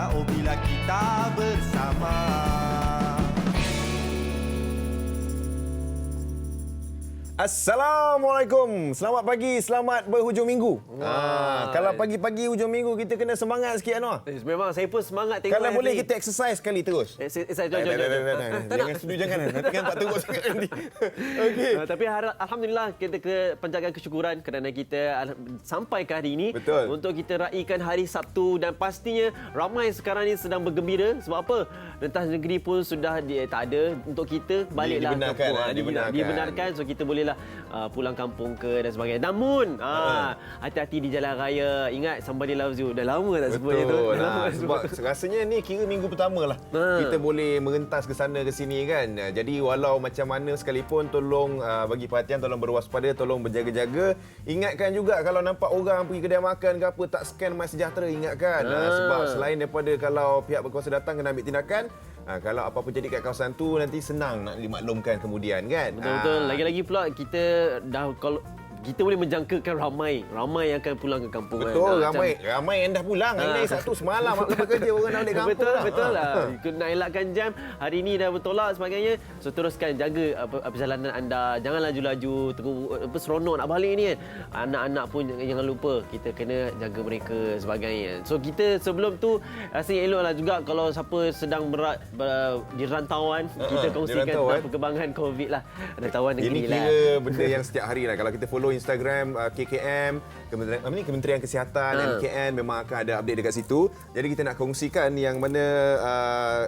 Oh bila kita bersama. Assalamualaikum. Selamat pagi, selamat berhujung minggu. Kalau pagi-pagi hujung minggu kita kena semangat sikit Anwar. Memang saya pun semangat tengok. Kalau boleh kita exercise sekali terus. Jangan setuju jangan. Nanti kan tak teruk sangat nanti. Okey. Tapi alhamdulillah kita ke penjagaan kesyukuran kerana kita sampai ke hari ini. Betul. Untuk kita raikan hari Sabtu dan pastinya ramai sekarang ni sedang bergembira sebab apa? Rentas negeri pun sudah tak ada untuk kita baliklah dibenarkan, kampung. Dibenarkan so kita bolehlah pulang kampung ke dan sebagainya. Namun hati-hati di jalan raya. Ingat somebody loves you. Dah lama tak sebut itu. Sebab rasanya ni kira minggu pertama lah kita boleh merentas ke sana ke sini kan. Jadi walau macam mana sekalipun tolong bagi perhatian, tolong berwaspada, tolong berjaga-jaga. Ingatkan juga kalau nampak orang pergi kedai makan ke apa tak scan MySejahtera, ingatkan. Sebab selain daripada kalau pihak berkuasa datang kena ambil tindakan, kalau apa-apa jadi kat kawasan tu nanti senang nak dimaklumkan kemudian kan. Betul-betul. Lagi-lagi pula kita dah kalau kita boleh menjangkakan ramai yang akan pulang ke kampung. Betul, kan? ramai yang dah pulang. Ini satu semalam mak kerja orang nak balik kampung. Betul lah. Nak elakkan jam. Hari ini dah bertolak sebagainya. So teruskan jaga perjalanan anda. Jangan laju-laju seronok nak balik ni kan. Anak-anak pun jangan lupa kita kena jaga mereka sebagainya. So kita sebelum tu rasanya eloklah juga kalau siapa sedang di rantauan, kita kongsikan tentang perkembangan COVID lah. Rantauan negeri lah. Ini kira benda yang setiap hari lah. Kalau kita follow Instagram KKM, Kementerian Kesihatan, MKN, memang akan ada update dekat situ. Jadi kita nak kongsikan yang mana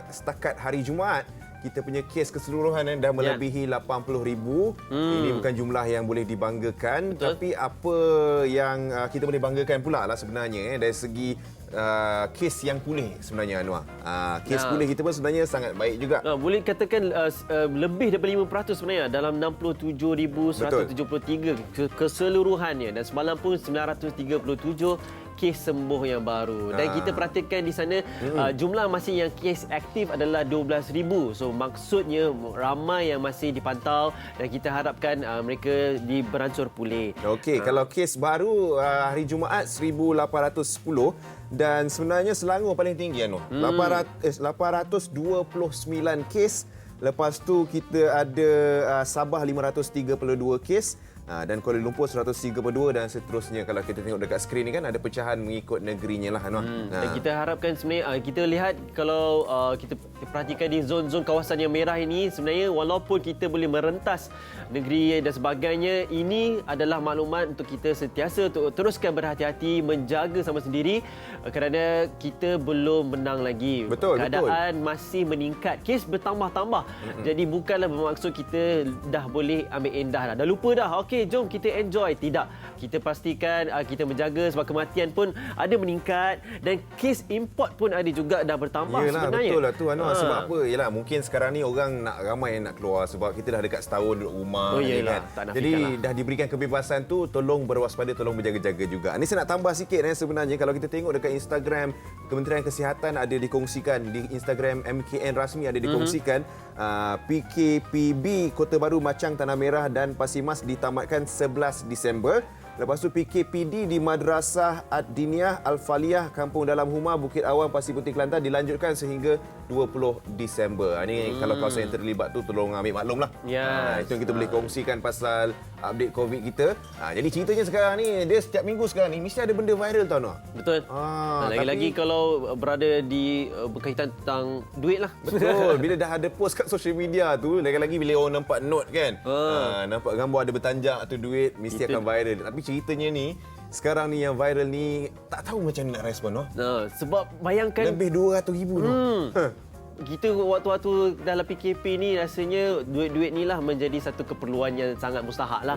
setakat hari Jumaat kita punya kes keseluruhan dah melebihi 80,000. Ini bukan jumlah yang boleh dibanggakan. Betul. Tapi apa yang kita boleh banggakan pula lah sebenarnya dari segi kes yang pulih sebenarnya Anwar. Kes pulih kita pun sebenarnya sangat baik juga. Boleh katakan lebih daripada 5% sebenarnya dalam 67,173 keseluruhannya dan semalam pun 937 kes sembuh yang baru. Dan kita perhatikan di sana jumlah masih yang kes aktif adalah 12,000. So maksudnya ramai yang masih dipantau dan kita harapkan mereka beransur pulih. Okey, kalau kes baru hari Jumaat 1,810 dan sebenarnya Selangor paling tinggi Anwar. 829 kes. Lepas tu kita ada Sabah 532 kes. Dan Kuala Lumpur 132 dan seterusnya. Kalau kita tengok dekat skrin ni kan ada pecahan mengikut negerinya lah Anwar. Dan kita harapkan sebenarnya kita lihat kalau kita perhatikan di zon-zon kawasan yang merah ini sebenarnya walaupun kita boleh merentas negeri dan sebagainya, ini adalah maklumat untuk kita sentiasa untuk teruskan berhati-hati, menjaga sama sendiri kerana kita belum menang lagi. Keadaan masih meningkat, kes bertambah-tambah. Jadi bukanlah bermaksud kita dah boleh ambil endah dah. Dah lupa dah. Okey, jom kita enjoy. Tidak. Kita pastikan kita menjaga sebab kematian pun ada meningkat dan kes import pun ada juga dah bertambah. Yelah, sebenarnya. Betul lah tu Anwar. Sebab apa? Yelah, mungkin sekarang ni orang ramai yang nak keluar sebab kita dah dekat setahun duduk rumah. Kan? Jadi dah diberikan kebebasan tu, tolong berwaspada, tolong berjaga-jaga juga. Ini saya nak tambah sikit sebenarnya. Kalau kita tengok dekat Instagram Kementerian Kesihatan ada dikongsikan, di Instagram MKN rasmi ada dikongsikan PKPB Kota Baru Machang Tanah Merah dan Pasir Mas ditamatkan 11 Disember. Lepas tu PKPD di Madrasah Ad-Diniyah Al-Faliyah Kampung Dalam Huma Bukit Awang Pasir Putih Kelantan dilanjutkan sehingga 20 Disember. Ini kalau kawasan yang terlibat tu tolong ambil maklum lah. Itu yang kita boleh kongsikan pasal update COVID kita. Jadi ceritanya sekarang ni dia setiap minggu sekarang ni mesti ada benda viral tau Noah. Betul. Lagi-lagi kalau berada di berkaitan tentang duit lah. Betul. Bila dah ada post kat social media tu, lagi-lagi bila orang nampak note kan. Nampak gambar ada bertanjak tu duit mesti akan viral. Tapi ceritanya ni sekarang ni yang viral ni tak tahu macam mana nak respon sebab bayangkan lebih 200,000 kita waktu-waktu dalam PKP ni rasanya duit-duit ni lah menjadi satu keperluan yang sangat mustahak lah.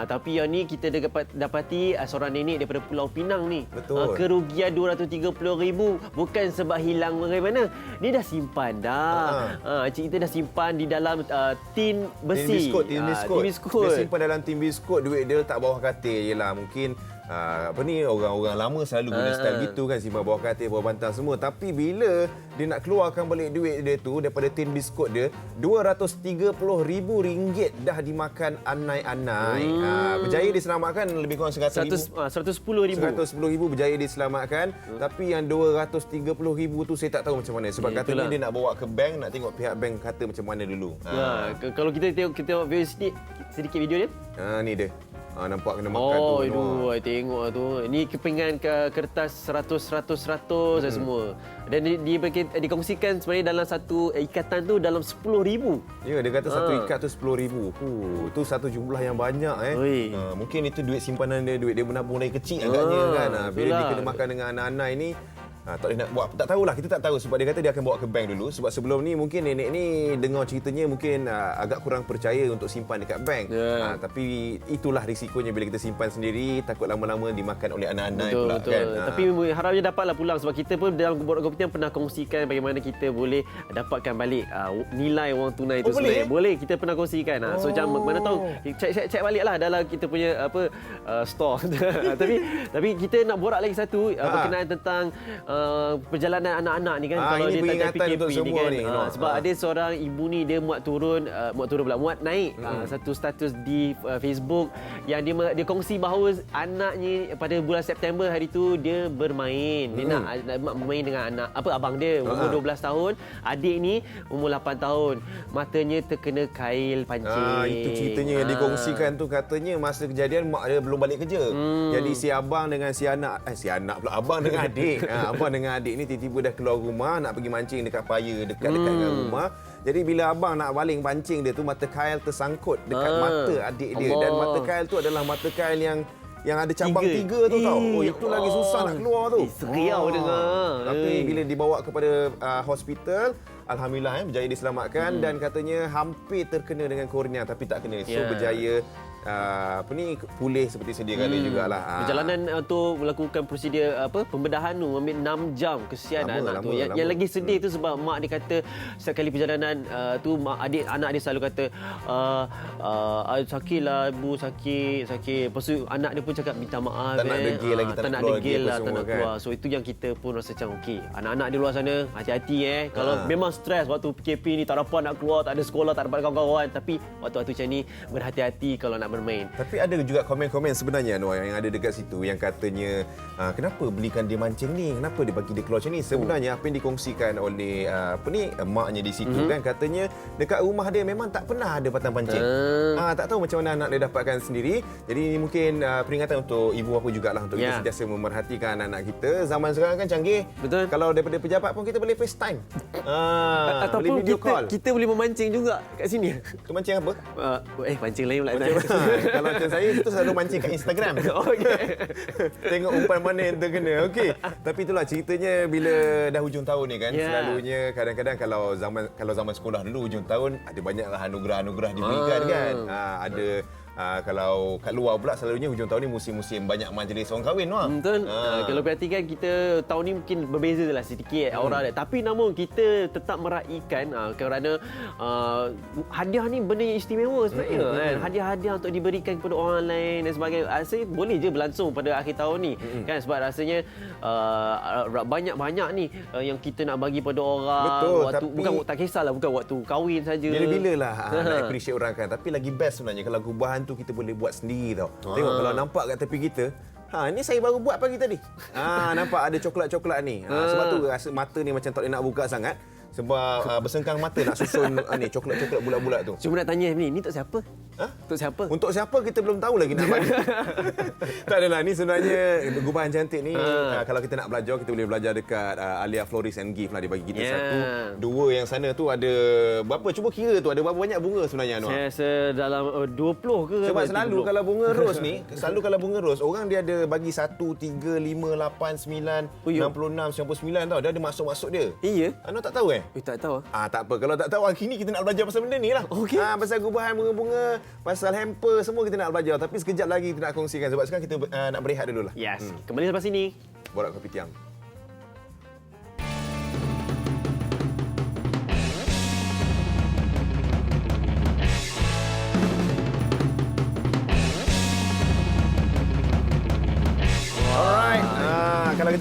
Tapi yang ni kita dapati seorang nenek daripada Pulau Pinang ni. Betul. Kerugian 230,000 bukan sebab hilang bagaimana. Dia dah simpan dah. Cik kita dah simpan di dalam tin besi. Tin biskut. Dia simpan dalam tin biskut, duit dia letak bawah katil je lah. Mungkin apa ni, orang-orang lama selalu guna style gitu kan, simpan bawah katil, bawah bantal semua. Tapi bila dia nak keluarkan balik duit dia tu daripada tin biskut dia, RM230,000 dah dimakan anai-anai. Berjaya diselamatkan lebih kurang RM100,000. RM110,000. RM110,000 berjaya diselamatkan. Tapi yang RM230,000 tu saya tak tahu macam mana. Sebab katanya dia nak bawa ke bank, nak tengok pihak bank kata macam mana dulu. Kalau kita tengok video sedikit video dia. Ni dia. Nampak kena makan tu. I tengok tu. Ini kepingan kertas 100 dan semua. Dan dikongsikan sebenarnya dalam satu ikatan tu dalam RM10,000. Ya, dia kata satu ikat tu RM10,000. Tu satu jumlah yang banyak mungkin itu duit simpanan dia, duit dia menabung dari kecil agaknya kan. Bila dia kena makan dengan anak-anak ini, tak boleh nak buat. Tak tahulah, kita tak tahu sebab dia kata dia akan bawa ke bank dulu. Sebab sebelum ni mungkin nenek ni dengar ceritanya mungkin agak kurang percaya untuk simpan dekat bank. Tapi itulah risikonya bila kita simpan sendiri, takut lama-lama dimakan oleh anak-anak pula kan. Tapi harapnya dapatlah pulang sebab kita pun dalam Borak Kopitiam pernah kongsikan bagaimana kita boleh dapatkan balik nilai wang tunai itu sebenarnya. Boleh, kita pernah kongsikan. So macam mana tahu, cek baliklah dalam kita punya store. tapi kita nak borak lagi satu berkenaan tentang perjalanan anak-anak ni kan. Kalau ini dia tak peringatan PKP untuk semua kan, ni. sebab ada seorang ibu ni dia muat naik satu status di Facebook yang dia kongsi bahawa anaknya pada bulan September hari tu dia bermain. Dia nak bermain dengan abang dia umur 12 tahun, adik ni umur 8 tahun. Matanya terkena kail pancing. Itu ceritanya yang dikongsikan tu, katanya masa kejadian mak dia belum balik kerja. Jadi si abang dengan si anak pula, abang dengan adik. Abang dengan adik ni tiba-tiba dah keluar rumah nak pergi mancing dekat paya dekat-dekat dengan rumah. Jadi bila abang nak baling pancing dia tu, mata kail tersangkut dekat mata adik dia. Dan mata kail tu adalah mata kail yang ada cabang tiga tu tau. Itu lagi susah nak keluar tu. Seriau dengar. Tapi bila dibawa kepada hospital, alhamdulillah berjaya diselamatkan dan katanya hampir terkena dengan kornea tapi tak kena. So berjaya pulih seperti sedia kala jugalah. Perjalanan untuk melakukan prosedur pembedahan tu ambil 6 jam. Kesian anak tu. Yang lagi sedih tu sebab mak dia kata setiap kali perjalanan tu anak dia selalu kata sakitlah ibu, sakit. Lepas tu anak dia pun cakap minta maaf. Tak nak degil lagi, tak nak degil lah, tak nak keluar. So itu yang kita pun rasa macam okey. Anak-anak di luar sana hati-hati Kalau memang stres waktu PKP ni, tak dapat nak keluar, tak ada sekolah, tak dapat kawan-kawan, tapi waktu-waktu macam ni berhati-hati kalau nak bermain. Tapi ada juga komen-komen sebenarnya Anwar yang ada dekat situ yang katanya kenapa belikan dia mancing ni, kenapa dia bagi dia keluar macam ni. Sebenarnya apa yang dikongsikan oleh maknya di situ kan, katanya dekat rumah dia memang tak pernah ada patang pancing. Tak tahu macam mana anak dia dapatkan sendiri. Jadi ini mungkin peringatan untuk ibu bapa jugalah untuk kita sentiasa memerhatikan anak-anak kita. Zaman sekarang kan canggih. Betul. Kalau daripada pejabat pun kita boleh FaceTime. Ataupun boleh video call. kita boleh memancing juga kat sini. Tu mancing apa? Pancing lain pula. Kalau macam saya itu selalu mancing kat Instagram. Tengok umpan mana yang terkena. Okey. Tapi itulah ceritanya bila dah hujung tahun ni kan. Selalunya kadang-kadang kalau zaman sekolah dulu hujung tahun ada banyaklah anugerah-anugerah diberikan kan. Ada kalau kat luar pula selalunya hujung tahun ni musim-musim banyak majlis orang kahwin. Betul. Kalau perhatikan kita tahun ni mungkin berbeza lah sedikit aura dia. Tapi namun kita tetap meraihkan kerana hadiah ni benda yang istimewa sebenarnya kan. Hadiah-hadiah untuk diberikan kepada orang lain dan sebagainya. Saya boleh je berlangsung pada akhir tahun ni kan, sebab rasanya banyak-banyak ni yang kita nak bagi pada orang. Betul, waktu tapi bukan tak kisahlah, bukan waktu kahwin saja. Bila-bila lah nak appreciate orang kan. Tapi lagi best sebenarnya kalau gubahan tu kita boleh buat sendiri tau. Tengok kalau nampak kat tepi kita, ni saya baru buat pagi tadi. Nampak ada coklat-coklat ni. Sebab tu rasa mata ni macam tak boleh nak buka sangat. Sebab bersengkang mata nak susun coklat-coklat bulat-bulat tu. Cuma nak tanya ni untuk siapa? Untuk siapa? Untuk siapa kita belum tahu lagi nak bagi. Tak adalah, ni sebenarnya gubahan cantik ni. Kalau kita nak belajar, kita boleh belajar dekat Alia Florist and Gift lah. Dia bagi kita satu. Dua yang sana tu ada berapa? Cuba kira tu ada berapa banyak bunga sebenarnya Anwar? Saya rasa dalam 20 ke? Sebab selalu kalau bunga ros ni, orang dia ada bagi 1, 3, 5, 8, 9, 66, 99 tau. Dia ada maksud-maksud dia. Iya. Anwar tak tahu Tak tahu. Tak apa. Kalau tak tahu, hari ni kita nak belajar pasal benda ni lah. Okey. Pasal gubahan bunga-bunga, pasal hamper, semua kita nak belajar. Tapi sekejap lagi kita nak kongsikan. Sebab sekarang kita nak berehat dulu lah. Yes. Kembali lepas ini. Borak Kopitiam.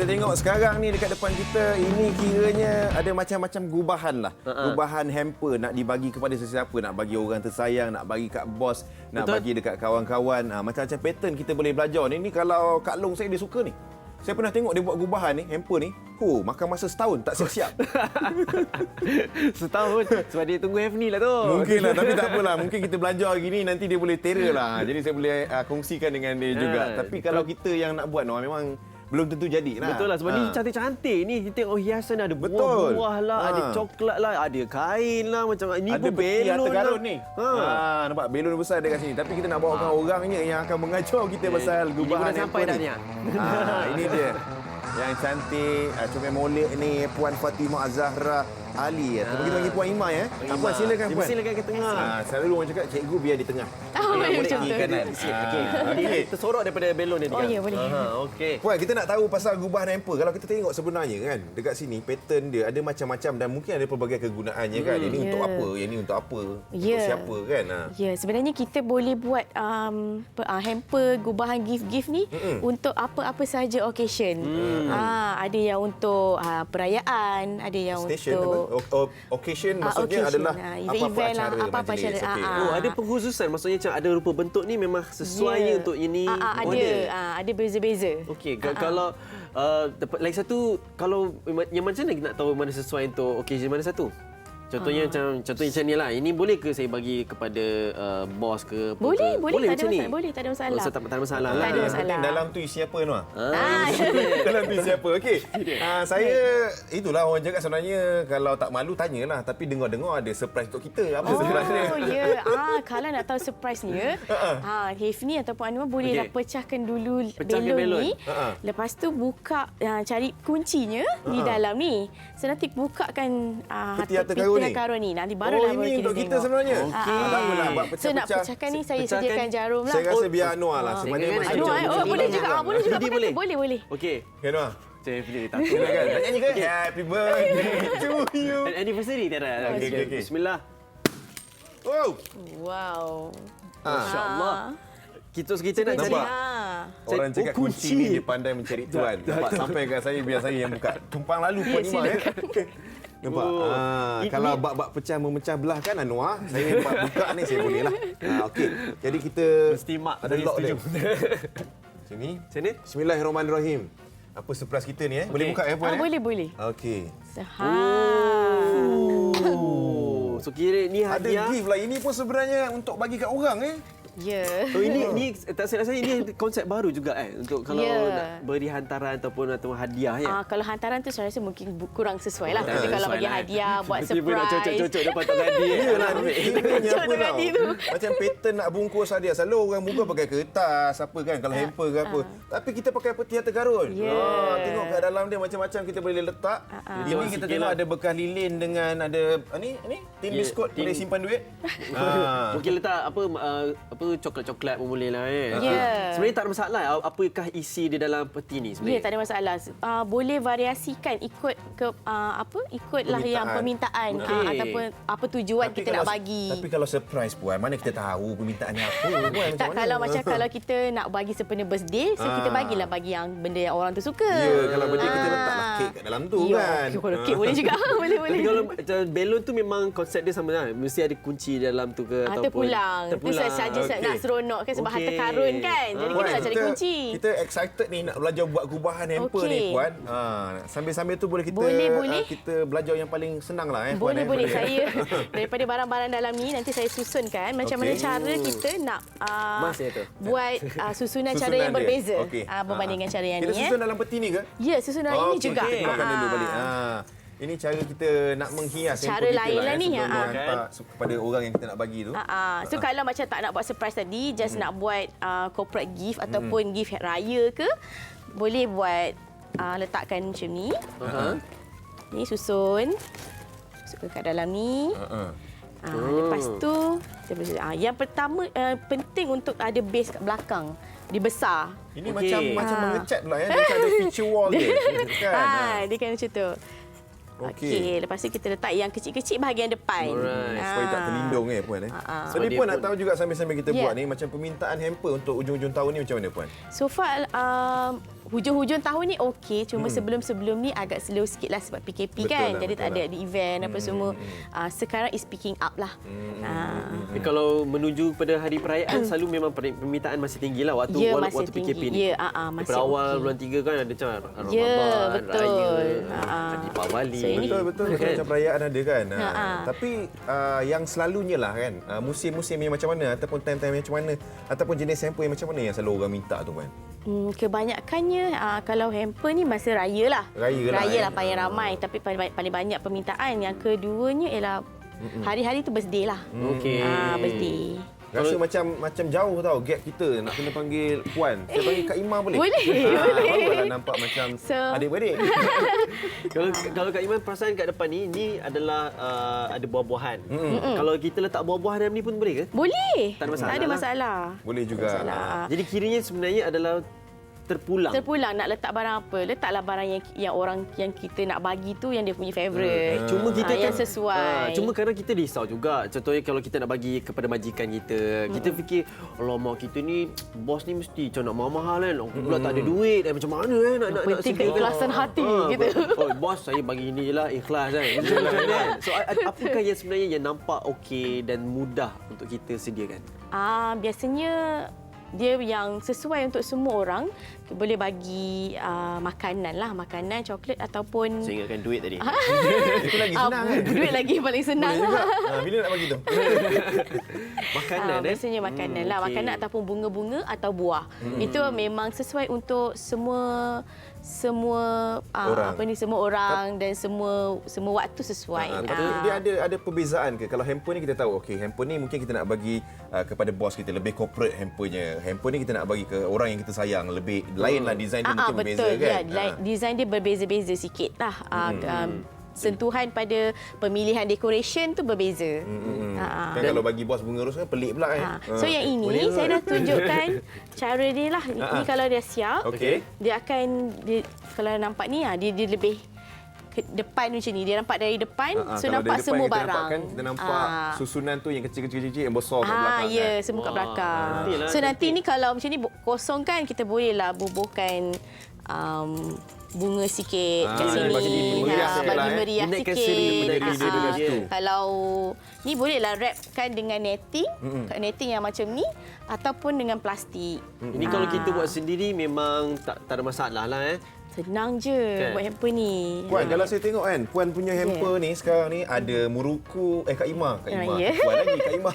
tengok sekarang ni dekat depan kita, ini kiranya ada macam-macam gubahan lah. Gubahan hamper nak dibagi kepada sesiapa, nak bagi orang tersayang, nak bagi kat bos, nak bagi dekat kawan-kawan. Macam-macam pattern kita boleh belajar ni. Ni kalau Kak Long saya dia suka ni. Saya pernah tengok dia buat gubahan ni, hamper ni. Makan masa setahun tak siap-siap. Setahun sebab dia tunggu Hafni lah tu. Mungkin lah, tapi tak apalah. Mungkin kita belajar hari ni, nanti dia boleh terror lah. Jadi saya boleh kongsikan dengan dia juga. Tapi kalau kita yang nak buat, memang belum tentu jadi lah. Betul lah, sebab ni cantik-cantik ni. Kita tengok hiasan ada buah-buah lah, ada coklat lah, ada kain lah. Macam ni ada pun belon garun lah. ni. Nampak belon besar dekat sini. Tapi kita nak bawakan orangnya yang akan mengajar kita pasal gubahan ini sampai dah ni. Ini dia. Yang cantik, comel molek ni, Puan Fatimah Zahra Ali. Kita bagi Puan Imai Puan silakan Puan. Silakan ke tengah. Selalu orang cakap cikgu biar di tengah. Boleh Boleh macam kiri tu. kanan. Okey. Tersorok daripada belon ni. Oh, ya, boleh. Okey. Puan, kita nak tahu pasal gubahan hamper. Kalau kita tengok sebenarnya kan, dekat sini pattern dia ada macam-macam dan mungkin ada pelbagai kegunaannya kan. Ini untuk apa, yang ni untuk apa, untuk siapa kan. Ya, sebenarnya kita boleh buat hamper, gubahan gift-gift ni untuk apa-apa saja occasion. Ada yang untuk perayaan, ada yang Station untuk occasion maksudnya occasion, adalah event-event lah, apa-apa apa-apa majlis. acara. Okey. Oh, ada pengkhususan. Maksudnya macam ada rupa bentuk ni memang sesuai untuk ini. Ada beza-beza. Okey, kalau lagi satu, kalau yang macam mana nak tahu mana sesuai untuk occasion mana satu? Contohnya macam ni lah. Ini boleh ke saya bagi kepada bos ke? Boleh, tak macam ada ni? masalah. Boleh, tak ada masalah. Tak ada masalah lah. Tak ada masalah. Penting dalam tu isi apa Noah? Ah. Dalam tu isi apa? Okey. Saya itulah orang cakap sebenarnya kalau tak malu tanyalah, tapi dengar-dengar ada surprise untuk kita. Apa surprise dia? Oh ya. Kalau nak tahu surprise-nya, Hafni ataupun Anwar bolehlah pecahkan dulu belon ni. Lepas tu buka cari kuncinya di dalam ni. So nanti bukakan Peti harta karun ni. Nanti barulah ini untuk kita tengok. sebenarnya. Okey. Tak apalah buat So nak pecah-pecah. pecahkan ni saya sediakan jarum lah. Saya rasa biar Anwar lah sebab dia masih Boleh juga. Boleh juga. Dia pakai. Boleh. Okey. Okay, Noah. Saya pilih takut. Silakan. Nak nyanyi ke? Happy birthday to you. Anniversary tiada. Okey. Bismillah. Wow. Masya-Allah. Kita nak cari. Orang cakap kunci ni dia pandai mencari tuan. Nampak sampai kat saya biar saya yang buka. Tumpang lalu Puan Imai Nampak? Kalau bab-bab pecah memecah belah kan Anwar, saya buka ni saya boleh lah. Okey. Jadi kita Mesti mak ada lock dia. Sini. Bismillahirrahmanirrahim. Apa surprise kita ni Boleh buka Puan Boleh. Okey. So kira ni Ada hadiah. gift lah. Ini pun sebenarnya untuk bagi kat orang Ya. Oh ini tak silap saya ini konsep baru juga untuk kalau nak beri hantaran ataupun hadiah ya. Kalau hantaran tu saya rasa mungkin kurang sesuai lah. Tapi kalau bagi hadiah buat Tiba-tiba nak surprise. cocok-cocok dapat tak hadiah. Yalah, ini apa dengan tau. itu. Macam pattern nak bungkus hadiah. Selalu orang muka pakai kertas apa kan kalau hamper ke apa. Tapi kita pakai peti harta karun. Tengok kat dalam dia macam-macam kita boleh letak. Ini kita tengok ada bekas lilin dengan ada ni tin biskut boleh simpan duit. Mungkin letak apa coklat-coklat pun boleh lah Sebenarnya tak ada masalah. Apakah isi di dalam peti ni sebenarnya? Ya, tak ada masalah. Boleh variasikan ikut ikutlah yang permintaan ataupun apa tujuan kita nak bagi. Tapi kalau surprise Puan, mana kita tahu permintaannya apa Puan? Tak, macam kalau kita nak bagi sempena birthday, so kita bagilah bagi yang benda yang orang tu suka. Ya, kalau birthday kita letaklah kek kat dalam tu kan. Kalau kek boleh juga. boleh. Tapi kalau belon tu memang konsep dia sama lah. Mesti ada kunci dalam tu ke ataupun terpulang. Itu saja nak seronok kan sebab harta karun kan. Jadi kita nak cari kunci. Kita excited ni nak belajar buat gubahan hamper ni Puan. Sambil-sambil tu boleh kita kita belajar yang paling senang lah Puan. Boleh. Saya daripada barang-barang dalam ni nanti saya susunkan macam mana cara kita nak buat susunan cara yang berbeza berbanding dengan cara yang ni. Kita susun dalam peti ni ke? Ya, susun dalam ini juga. Kita keluarkan dulu balik. Ini cara kita nak menghias cara lain lah ni sebelum hantar kepada orang yang kita nak bagi tu. So kalau macam tak nak buat surprise tadi, just nak buat corporate gift ataupun gift raya ke, boleh buat letakkan macam ni. Ni susun kat dalam ni. Lepas tu yang pertama penting untuk ada base kat belakang. Dibesar. Ini macam mengecat pula dia macam ada feature wall dia. Dia kan macam tu. Okey. Lepas tu kita letak yang kecil-kecil bahagian depan. Alright. Supaya tak terlindung Puan. So, Jadi dia Puan pun- nak tahu juga sambil-sambil kita Ya. buat ni, macam permintaan hamper untuk ujung-ujung tahun ni macam mana Puan? So far, hujung-hujung tahun ni okey. Cuma sebelum-sebelum ni agak slow sikit lah sebab PKP Betul kan. lah, Jadi betul tak ada lah. event apa semua. Sekarang is picking up lah. Tapi kalau menuju pada hari perayaan selalu memang permintaan masih tinggi lah waktu Ya, masih waktu PKP tinggi. ni. Ya, masih Daripada awal okey. bulan 3 kan ada macam Ramadan, Ya, betul. Raya, Deepavali. So, ini- Betul macam perayaan ada kan. Tapi yang selalunya lah kan, musim-musim yang macam mana ataupun time-time yang macam mana ataupun jenis hamper yang macam mana yang selalu orang minta tu Puan? Kebanyakannya kalau hamper ni masa raya lah. Raya lah, paling ramai. Tapi paling banyak permintaan. Yang keduanya ialah hari-hari tu birthday lah. Okey. Birthday. Rasa macam jauh tau gap kita nak kena panggil Puan. Saya panggil Kak Ima boleh? Boleh. Barulah nampak macam So- adik-beradik. Kalau Kak Iman perasan kat depan ni adalah ada buah-buahan. Kalau kita letak buah-buahan dalam ni pun boleh ke? Boleh. Tak ada masalah Tak ada lah. masalah. Boleh juga. Jadi kiranya sebenarnya adalah terpulang. Terpulang nak letak barang apa? Letaklah barang yang orang yang kita nak bagi tu yang dia punya favourite. Cuma kita yang kan sesuai. Cuma kadang kita risau juga. Contohnya kalau kita nak bagi kepada majikan kita, kita fikir, alamak kita ni bos ni mesti macam nak mahal-mahal kan. Aku pula tak ada duit. Macam mana nak penting sediakan? keikhlasan hati gitu. Oh, bos saya bagi ini je lah ikhlas kan. Macam kan. So apakah yang sebenarnya yang nampak okey dan mudah untuk kita sediakan? Biasanya dia yang sesuai untuk semua orang. Boleh bagi makanan lah, makanan, coklat ataupun Saya ingatkan duit tadi. Itu lagi senang kan? duit lagi paling senang Boleh juga. lah. Bila nak bagi tu? Makanan Biasanya makanan lah, okey. makanan ataupun bunga-bunga atau buah. Itu memang sesuai untuk semua Orang. semua orang dan semua waktu sesuai. Tapi dia ada perbezaan ke? Kalau hamper ni kita tahu, okey, hamper ni mungkin kita nak bagi kepada bos kita, lebih corporate hampernya. Hamper ni kita nak bagi ke orang yang kita sayang, lebih lain lah design dia mungkin berbeza betul, kan? Design dia berbeza-beza sikit lah. Sentuhan pada pemilihan decoration tu berbeza. Kan kalau bagi bos bunga ros kan pelik pula kan? So yang ini saya dah tunjukkan cara dia lah. Ini kalau dia siap, Okey. dia akan kalau nampak ni dia lebih ke depan macam ni. Dia nampak dari depan, so Kalau nampak dari depan semua kita barang. nampak kan, kita nampak susunan tu yang kecil-kecil yang besar kat belakang Ya, kan? semua kat belakang. Cantiklah, So nanti ni kalau macam ni kosong kan, kita bolehlah bubuhkan bunga sikit kat sini. bagi meriah sikit lah, Bagi meriah Dinaikkan sikit. seri daripada dia dekat situ. Kalau ni bolehlah wrapkan dengan netting, netting yang macam ni ataupun dengan plastik. Ini kalau kita buat sendiri memang tak ada masalah lah. Senang je Kan? buat hamper ni. Puan, kalau saya tengok kan, Puan punya hamper ni sekarang ni ada muruku, Kak Ima. Ya. Puan lagi, Kak Ima.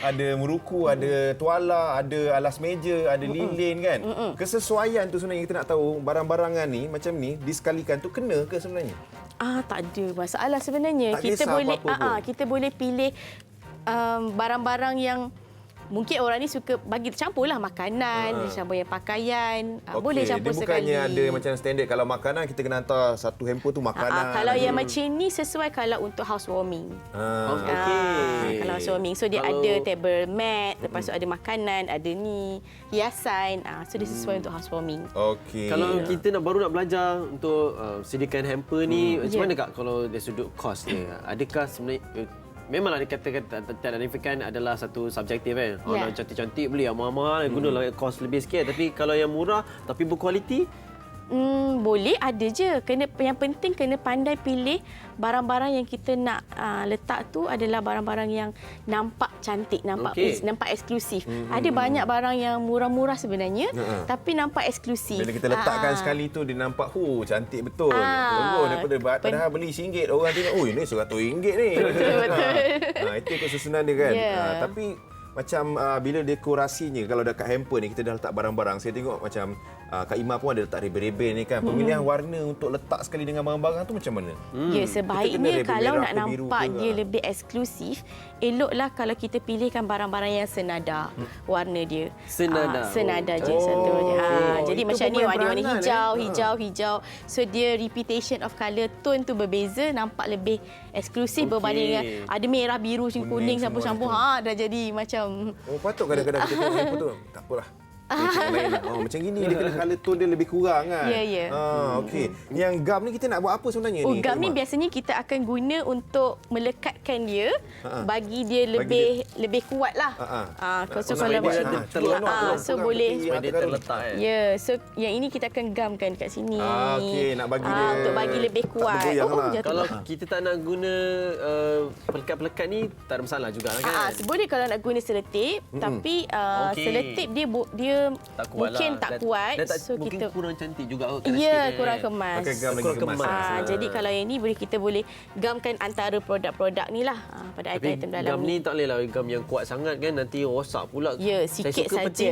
Ada muruku, ada tuala, ada alas meja, ada lilin kan. Kesesuaian tu sebenarnya kita nak tahu, barang-barangan ni macam ni, disekalikan tu kena ke sebenarnya? Tak ada masalah sebenarnya. Tak Kita kisah boleh apa-apa pun. kita boleh pilih barang-barang yang mungkin orang ni suka bagi campurlah makanan, campur yang pakaian, boleh campur dia sekali. bukannya ada macam standard. Kalau makanan, kita kena hantar satu hamper tu makanan. Kalau yang macam ni sesuai kalau untuk housewarming. Okey. Kalau housewarming. So dia Kalau- ada table mat, lepas tu ada makanan, ada ni, hiasan. So dia sesuai untuk housewarming. Okey. Kalau kita baru nak belajar untuk sediakan hamper ni, macam Ya. mana Kak kalau dari sudut kos dia? Adakah sebenarnya memanglah dikatakan tarifkan adalah satu subjektif kan. Ya. Nak cantik-cantik beli yang mahal-mahal gunalah kos lebih sikit, tapi kalau yang murah tapi berkualiti Boleh, ada je. Yang penting kena pandai pilih barang-barang yang kita nak letak tu adalah barang-barang yang nampak cantik, nampak nampak eksklusif. Ada banyak barang yang murah-murah sebenarnya, tapi nampak eksklusif. Bila kita letakkan sekali tu, dia nampak, cantik betul. Daripada padahal beli RM1, orang tengok, ini RM100 ni. Betul. Itu kesusunan dia kan. Ya. Tapi macam bila dekorasinya, kalau dekat hamper ni kita dah letak barang-barang, saya tengok macam Kak Ima pun ada letak rebel-rebel ni kan. Pemilihan warna untuk letak sekali dengan barang-barang tu macam mana? Ya, Kita sebaiknya kena rebel kalau merah nak ke biru nampak ke? dia lebih eksklusif, eloklah kalau kita pilihkan barang-barang yang senada warna dia. Senada. Senada je Oh, satu dia. okey. Jadi Itu macam ni pun ada warna peranan, hijau, eh? hijau. So dia repetition of colour, tone tu berbeza, nampak lebih eksklusif berbanding dengan ada merah, biru, kuning semua campur-campur. Dah jadi macam Patut kadang-kadang kita tengok hamper tu, tak apalah. Yang lain lah. Macam gini dia kena color tone dia lebih kurang kan. Ya, ya. Okey. Yang gam ni kita nak buat apa sebenarnya ni? Gam Kak ni Imah? biasanya kita akan guna untuk melekatkan dia, bagi dia lebih kuat lah. So Nak kalau buat dia macam- terletak. cuba nak so pegang boleh. tepi Supaya dia atas terletak kan. Ya, so yang ini kita akan gamkan kat sini. Okey, nak bagi dia untuk bagi lebih tak kuat. bergoyang lah. jatuh. Kalau kita tak nak guna pelekat-pelekat ni, tak ada masalah juga lah kan? Boleh kalau nak guna seletip, tapi Okey. seletip dia Tak kuat mungkin lah. tak kuat. Dan tak, So mungkin kita kurang cantik juga kot. kena sikit ya, kan? kurang kemas. Pakai gam lagi Kurang kemas. kemas. Jadi kalau yang ni kita boleh gamkan antara produk-produk ni lah pada Tapi item dalam gam ni tak boleh lah gam yang kuat sangat kan, nanti rosak pula. Ya, Saya sikit suka saja. peti.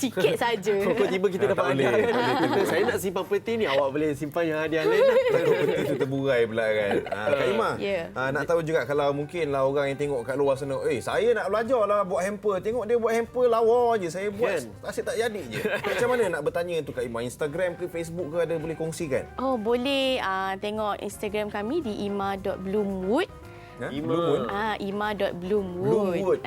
Sikit saja. Tiba-tiba kita dapat tak boleh, hadiah kan. tak boleh. Kata, saya nak simpan peti ni, awak boleh simpan yang hadiah lain lah. Takut peti tu terburai pula kan. Kak Imah, Ya. nak tahu juga kalau mungkin lah orang yang tengok kat luar sana, saya nak belajar lah buat hamper. Tengok dia buat hamper lawa je. Saya buat Kan? asyik tak jadi je. Macam mana nak bertanya tu Kak Imah? Instagram ke Facebook ke ada boleh kongsikan? Boleh tengok Instagram kami di ima.bloomwood. Bloomwood. ima.bloomwood.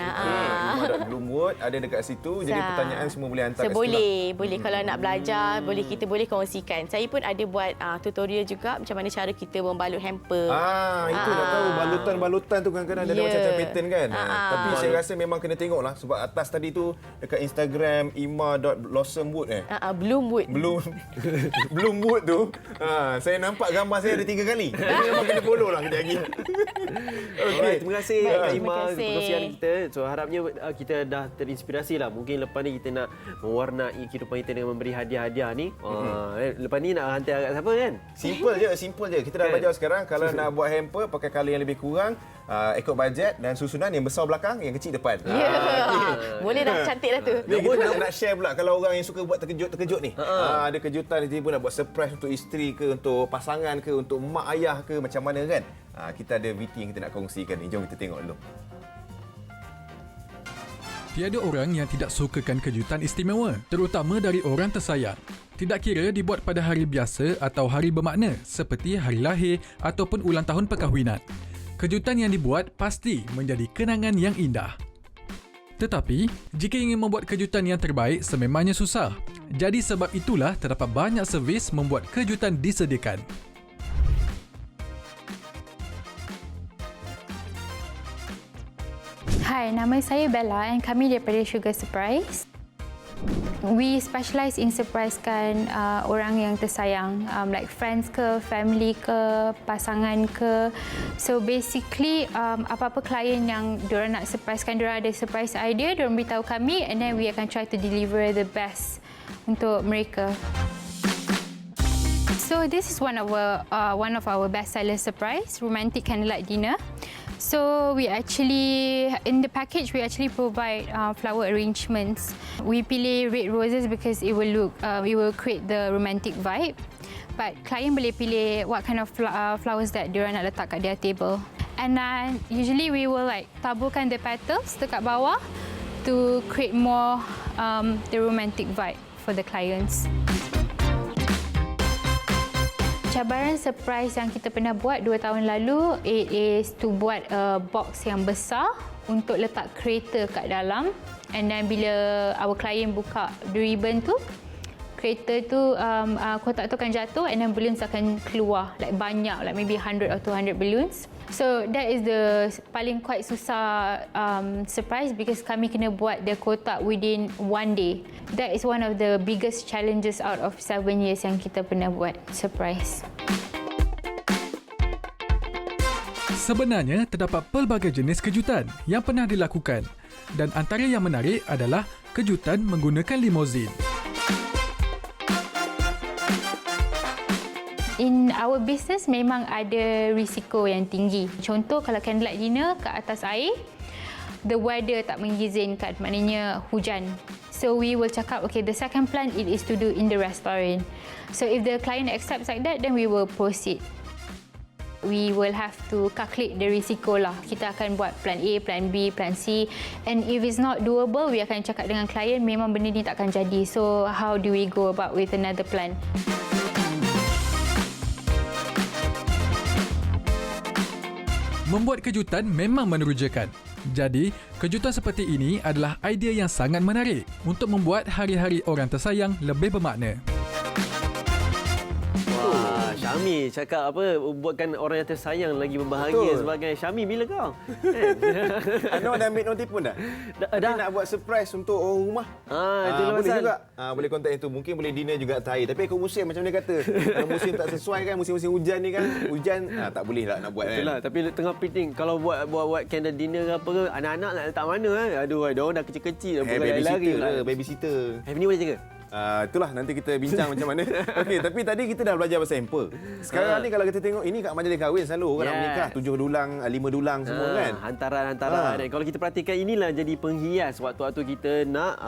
Bloomwood ada dekat situ. Jadi pertanyaan semua boleh hantar kat situ lah. Boleh kalau nak belajar, kita boleh kongsikan. Saya pun ada buat tutorial juga macam mana cara kita membalut hamper. Itu nak tahu balutan-balutan tu kadang-kadang ada Ya. macam-macam pattern kan. Tapi saya rasa memang kena tengok lah sebab atas tadi tu dekat Instagram ima.blossomwood Bloomwood. Bloomwood tu saya nampak gambar saya ada 3 kali. Jadi memang kena follow lah kejap lagi. Alright, terima kasih Baik, Kak terima Imah kasih. perkongsian kita. So harapnya kita dah terinspirasi lah. Mungkin lepas ni kita nak mewarnai kehidupan kita dengan memberi hadiah-hadiah ni. Lepas ni nak hantar kat siapa kan? Simple je. Kita dah belajar sekarang kalau nak buat hamper pakai colour yang lebih kurang, ikut bajet dan susunan yang besar belakang, yang kecil depan. Ya. Boleh dah, cantik dah tu. Ni kita nak share pula kalau orang yang suka buat terkejut-terkejut ni. Ada kejutan tiba-tiba nak buat surprise untuk isteri ke, untuk pasangan ke, untuk mak ayah ke, macam mana kan. Kita ada VT yang kita nak kongsikan ni. Jom kita tengok dulu. Tiada orang yang tidak sukakan kejutan istimewa, terutama dari orang tersayang. Tidak kira dibuat pada hari biasa atau hari bermakna seperti hari lahir ataupun ulang tahun perkahwinan. Kejutan yang dibuat pasti menjadi kenangan yang indah. Tetapi, jika ingin membuat kejutan yang terbaik sememangnya susah. Jadi sebab itulah terdapat banyak servis membuat kejutan disediakan. Hai, nama saya Bella dan kami daripada Sugar Surprise. We specialize in surprisekan orang yang tersayang, like friends ke, family ke, pasangan ke. So basically, apa-apa klien yang diorang nak surprisekan, diorang ada surprise idea, diorang beritahu kami and then we akan try to deliver the best untuk mereka. So this is one of our best seller surprise, romantic candlelight dinner. So we actually, in the package, we actually provide flower arrangements. We pilih red roses because it will create the romantic vibe. But client boleh pilih what kind of flowers that diorang nak letak kat their table. And usually we will taburkan the petals dekat bawah to create more the romantic vibe for the clients. Cabaran surprise yang kita pernah buat 2 tahun lalu, it is to buat a box yang besar untuk letak kereta kat dalam. And then bila our client buka the ribbon tu, kereta tu, kotak tu akan jatuh and then balloons akan keluar. Banyak, maybe 100 or 200 balloons. So that is the paling quite susah surprise because kami kena buat the kotak within 1 day. That is one of the biggest challenges out of 7 years yang kita pernah buat surprise. Sebenarnya terdapat pelbagai jenis kejutan yang pernah dilakukan dan antara yang menarik adalah kejutan menggunakan limousine. In our business memang ada risiko yang tinggi. Contoh kalau candlelight dinner kat atas air, the weather tak mengizinkan, maknanya hujan. So we will cakap, okay, the second plan it is to do in the restaurant. So if the client accepts like that, then we will proceed. We will have to calculate the risiko lah. Kita akan buat plan A, plan B, plan C. And if it's not doable, we akan cakap dengan klien, memang benda ni tak akan jadi. So how do we go about with another plan? Membuat kejutan memang menerujakan. Jadi, kejutan seperti ini adalah idea yang sangat menarik untuk membuat hari-hari orang tersayang lebih bermakna. Wah, Syami cakap apa, buatkan orang yang tersayang lagi berbahagia Betul. sebagai Syami bila kau? Ano dah ambil noti pun dah? Dia nak buat surprise untuk orang rumah. Itulah boleh pasal. juga. Boleh kontak itu. Mungkin boleh dinner juga atas air. Tapi ikut musim macam dia kata. Kalau musim tak sesuai kan, musim-musim hujan ni kan. Hujan tak boleh lah nak buat kan. Itulah, tapi tengah meeting kalau buat candle dinner ke apa ke, anak-anak nak letak mana Aduh, dia orang dah kecil-kecil dah Babysitter lari. lah, babysitter. Ni boleh jaga? Itulah nanti kita bincang macam mana. Okey, tapi tadi kita dah belajar pasal hamper. Sekarang ni kalau kita tengok ini kat majlis kahwin selalu orang nak Yes. menikah 7 dulang, 5 dulang semua kan. Hantaran-hantaran. Dan kalau kita perhatikan, inilah jadi penghias waktu-waktu kita nak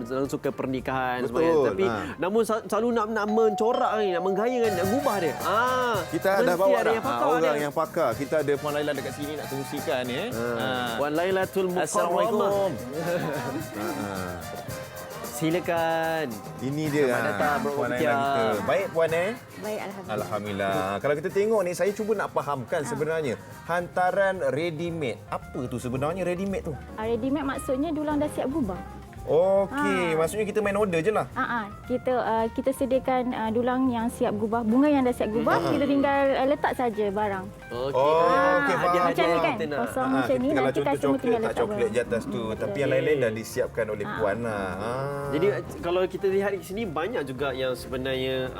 langsungkan pernikahan. Betul. Sebagainya. Tapi namun selalu nak mencorak ni, nak menggayakan, nak gubah dia. Kita dah mesti bawa ada dah yang pakar orang dia. yang pakar. Kita ada Puan Laila dekat sini nak kongsikan ni. Wan Lailatul Mukarramah. Assalamualaikum. Silakan. Ini dia. Selamat datang, Bro Puan Wafiah. Laila kita. Baik Puan Baik, alhamdulillah. Alhamdulillah. Kalau kita tengok ni, saya cuba nak fahamkan sebenarnya hantaran ready made. Apa tu sebenarnya ready made tu? Ready made maksudnya dulang dah siap gubah. Okey, maksudnya kita main order je lah. Kita sediakan dulang yang siap gubah, bunga yang dah siap gubah, kita tinggal letak saja barang. Okey. Okey, faham. Macam ni kan? kita nak. Kosong macam ni, Kalau nanti contoh customer tinggal coklat, tak letak coklat barang. di atas tu. Tapi yang lain-lain dah disiapkan oleh Puan lah. Jadi kalau kita lihat di sini banyak juga yang sebenarnya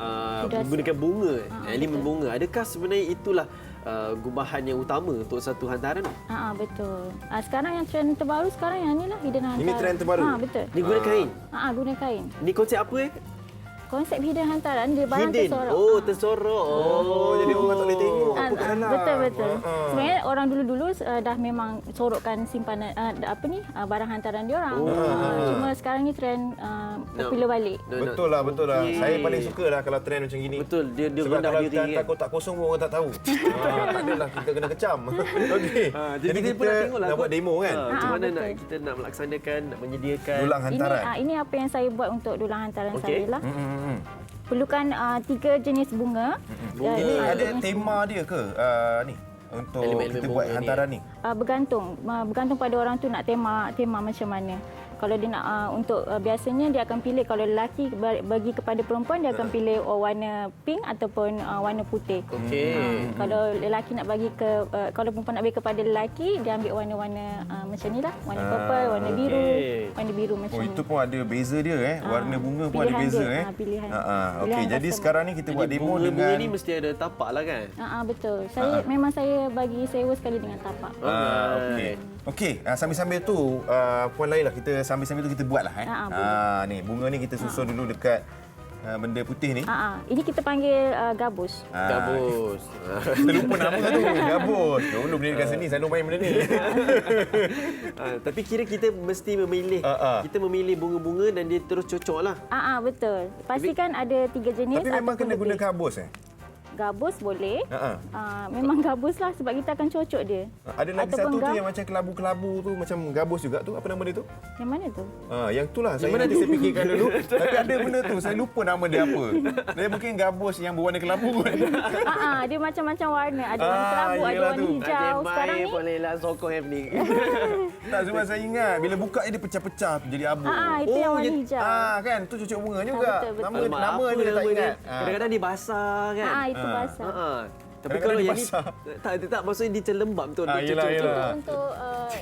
Sudah menggunakan bunga, elemen bunga. Adakah sebenarnya itulah gubahan yang utama untuk satu hantaran? Betul. Sekarang yang trend terbaru sekarang yang ni lah hidden hantaran. Ini trend terbaru? Betul. Ni guna kain. Guna kain. Ni konsep apa Konsep hidden hantaran dia barang Hidden. tersorok. Oh, tersorok. Jadi orang tak boleh tengok apa kat dalam. Betul. Sebenarnya orang dulu-dulu dah memang sorokkan simpanan barang hantaran dia orang. Cuma sekarang ni trend popular balik. Betul lah. Okey. Saya paling suka lah kalau trend macam gini. Betul, dia Sebab rendah kalau diri kita kan. takut tak kosong pun orang tak tahu. Tak adalah kita kena kecam. Okey. Jadi kita pun nak tengoklah nak buat demo kan. Macam mana betul. nak kita nak melaksanakan, nak menyediakan. Dulang hantaran. Ini apa yang saya buat untuk dulang hantaran Okey. saya lah. Perlukan 3 jenis bunga. Ini Dan, ada jenis tema dia ke? Ni untuk Elemen-elemen kita buat bunga ni. hantaran ni. bergantung pada orang tu nak tema macam mana. Kalau dia nak untuk biasanya dia akan pilih, kalau lelaki bagi kepada perempuan dia akan pilih warna pink ataupun warna putih. Okey. Kalau lelaki nak bagi kalau perempuan nak bagi kepada lelaki, dia ambil warna-warna macam ni lah, warna purple, warna biru, okey. warna biru macam Oh, ni. itu pun ada beza dia warna bunga pun ada pilihan beza dia. Pilihan Pilihan jadi customer. sekarang ni kita buat demo bunga-bunga dengan ni mesti ada tapak lah kan? Betul. Memang saya bagi sewa sekali dengan tapak. Okey, sambil-sambil tu Puan Laila, kita sambil-sambil tu kita buat lah ni bunga ni kita susun dulu dekat benda putih ni. Ini kita panggil gabus. Gabus. Kita lupa nama tu, gabus. Dulu pendidikan seni selalu main benda ni. Tapi kira kita mesti memilih. Kita memilih bunga-bunga dan dia terus cocok lah. Betul. Pastikan ada 3 jenis. Tapi memang ataupun kena guna lebih. gabus Gabus boleh. Memang gabus lah sebab kita akan cocok dia. Ada lagi Ataupun satu tu yang macam kelabu-kelabu tu, macam gabus juga tu. Apa nama dia tu? Yang mana tu? Yang tu lah. Saya fikirkan dulu. Tapi ada benda tu, saya lupa nama dia apa. Dia mungkin gabus yang berwarna kelabu. Dia macam-macam warna. Ada warna kelabu, ada yelah warna tu. hijau. Sekarang ni boleh lah sokong happening. Tak, sebab saya ingat bila buka dia pecah-pecah jadi abu. itu yang warna hijau. Kan tu cucuk bunga juga. betul. Nama dia tak ingat. Kadang-kadang dia basah kan? Itu basah. Tapi Kadang-kadang kalau dia yang ni basah. tak maksudnya dia macam lembab betul. Dia yelah, cocok. yelah.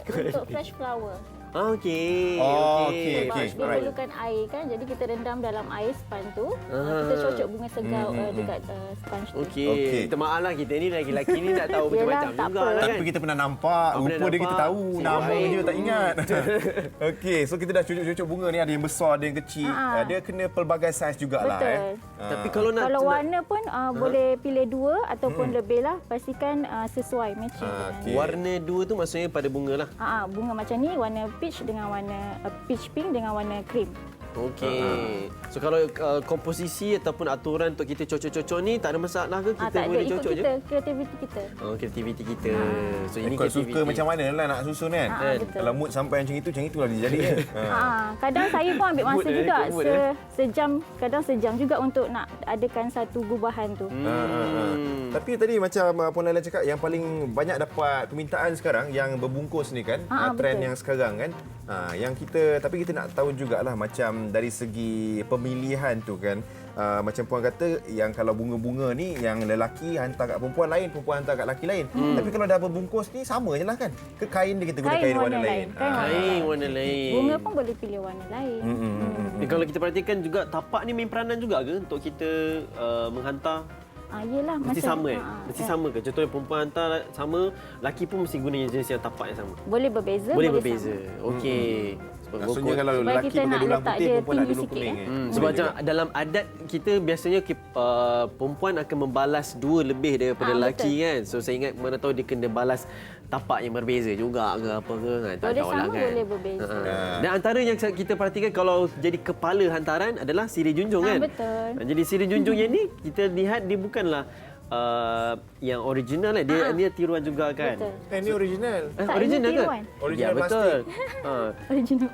Untuk fresh flower. Okey. Okey. Sebab dia Alright. perlukan air kan. Jadi kita rendam dalam air sponge tu. Kita cocok bunga segar dekat sponge tu. Okey. Kita maaf lah, kita ni lelaki-lelaki ni tak tahu Yelah, macam-macam tak juga apa. lah kan. Tapi kita pernah nampak, pernah rupa dia kita nampak. tahu, Siapa nama lain? dia tak ingat. Okey, so kita dah cucuk-cucuk bunga ni, ada yang besar, ada yang kecil. Dia kena pelbagai saiz jugalah. Betul. Tapi kalau nak Kalau warna pun boleh pilih 2 ataupun lebih lah. Pastikan sesuai matching dengan okey. warna 2 tu maksudnya pada bunga lah. bunga macam ni, warna peach dengan warna peach pink dengan warna cream. Okey. So kalau komposisi ataupun aturan untuk kita cocok-cocok ni tak ada masalah ke? Kita Tak ada, boleh ikut cocok je? kita, kreativiti kita. Oh, kreativiti kita. So ini Ikut kreativiti. suka macam mana lah nak susun kan. betul. Kalau mood sampai macam itulah dia jadi kan. Kadang saya pun ambil masa Mood juga ikut mood, sejam, kadang sejam juga untuk nak adakan satu gubahan tu. Tapi tadi macam Puan Laila cakap yang paling banyak dapat permintaan sekarang yang berbungkus ni kan, trend betul. yang sekarang kan. Yang kita tapi kita nak tahu jugalah macam dari segi pemilihan tu kan. Macam puan kata yang kalau bunga-bunga ni yang lelaki hantar kat perempuan lain, perempuan hantar kat lelaki lain. Tapi kalau dah berbungkus ni sama je lah kan. Ke kain dia kita guna kain warna lain. Kain warna lain. Bunga pun boleh pilih warna lain. Kalau kita perhatikan juga tapak ni main peranan juga ke untuk kita menghantar? Yelah, Mesti macam- sama Mesti sama ke? Contohnya perempuan hantar sama, lelaki pun mesti guna jenis yang tapak yang sama. Boleh berbeza, Boleh sama. berbeza. Okey. Maksudnya kalau Sebab lelaki kita pakai nak dulang letak putih, dia perempuan nak tinggi dulang sikit, kuning. Sebab macam dalam adat kita biasanya perempuan akan membalas 2 lebih daripada lelaki kan. So saya ingat mana tahu dia kena balas tapak yang berbeza juga ke apa ke kan. Tak Boleh tahu lah sama, kan. boleh berbeza. Dan antara yang kita perhatikan kalau jadi kepala hantaran adalah sirih junjung kan. Betul. Jadi sirih junjung yang ni kita lihat dia bukanlah yang original lah. Dia tiruan juga kan. Betul. Ini original. Tak, Original ini ke? tiruan. Original Ya, betul. Original.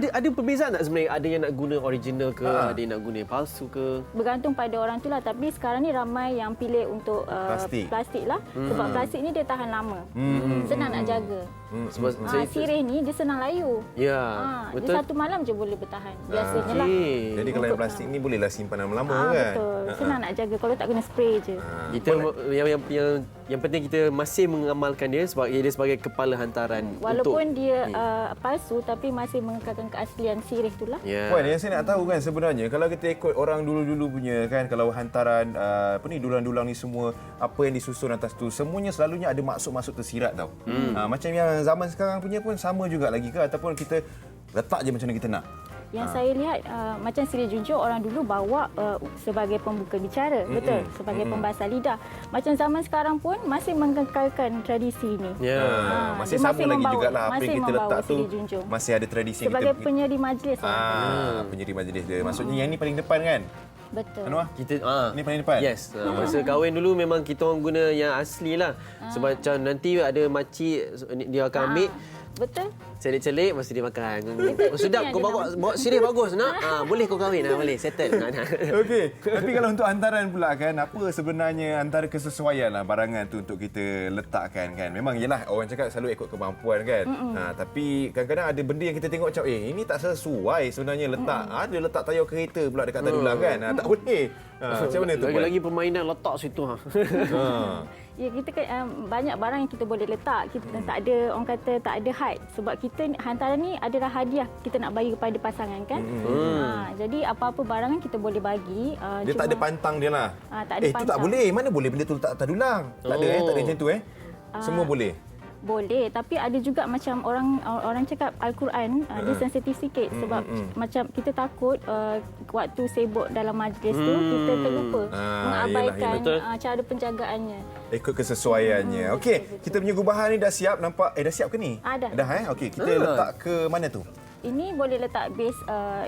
Ada perbezaan tak sebenarnya? Ada yang nak guna original ke? Ada yang nak guna yang palsu ke? Bergantung pada orang tu lah. Tapi sekarang ni ramai yang pilih untuk plastik lah. Sebab plastik ni dia tahan lama. Senang nak jaga. Sebab saya Sirih ni dia senang layu. ya, Dia betul. satu malam je boleh bertahan. Biasanya lah. Okey. Jadi kalau yang plastik ni bolehlah simpan lama-lama kan. Betul. Senang nak jaga kalau tak kena spray je. Kita yang penting kita masih mengamalkan dia sebab dia sebagai kepala hantaran Walaupun untuk dia palsu tapi masih mengekalkan keaslian sirih tu lah. ya. Puan, yang saya nak tahu kan sebenarnya kalau kita ikut orang dulu-dulu punya kan, kalau hantaran dulang-dulang ni semua apa yang disusun atas tu semuanya selalunya ada maksud-maksud tersirat tau. Macam yang zaman sekarang punya pun sama juga lagi ke ataupun kita letak je macam mana kita nak. Yang saya lihat macam Sirih Junjung orang dulu bawa sebagai pembuka bicara, betul, sebagai pembahasa lidah. Macam zaman sekarang pun masih mengekalkan tradisi ni. Ya. Masih dia sama masih lagi membawa- jugalah apa masih yang kita membawa letak tu Sirih Junjung. masih ada tradisi yang Sebagai kita penyeri majlis. penyeri majlis dia. Maksudnya yang ni paling depan kan? Betul. Anwar? Kita Ni paling depan? Yes. Masa kahwin dulu memang kita orang guna yang asli lah. Sebab macam nanti ada makcik dia akan ambil Betul. celik-celik mesti dia makan. Oh, Itu sedap yang kau dia bawa sirih bagus nak. Boleh kau kahwin boleh settle. Okey, tapi kalau untuk hantaran pula kan, apa sebenarnya antara kesesuaian lah barangan tu untuk kita letakkan kan? Memang yelah orang cakap selalu ikut kemampuan kan. Tapi kadang-kadang ada benda yang kita tengok macam ini tak sesuai sebenarnya letak. Ada letak tayar kereta pula dekat atas dulang kan. Tak boleh. Macam mana tu? Lagi-lagi permainan letak situ Ya, kita banyak barang yang kita boleh letak. Kita tak ada, orang kata tak ada had. Sebab kita hantaran ni adalah hadiah kita nak bagi kepada pasangan kan. Jadi apa-apa barangan kita boleh bagi. Dia tak ada pantang dia lah. Tak ada Tu tak pantang. boleh. Mana boleh benda tu letak atas dulang? Tak ada tak ada macam tu Semua boleh. Boleh, tapi ada juga macam orang cakap Al-Quran dia sensitif sikit sebab macam kita takut waktu sibuk dalam majlis tu kita terlupa mengabaikan yelah. cara penjagaannya. Ikut kesesuaiannya. Okey, kita punya gubahan ni dah siap nampak. Dah siap ke ni? Dah. Dah Okey, kita letak ke mana tu? Ini boleh letak base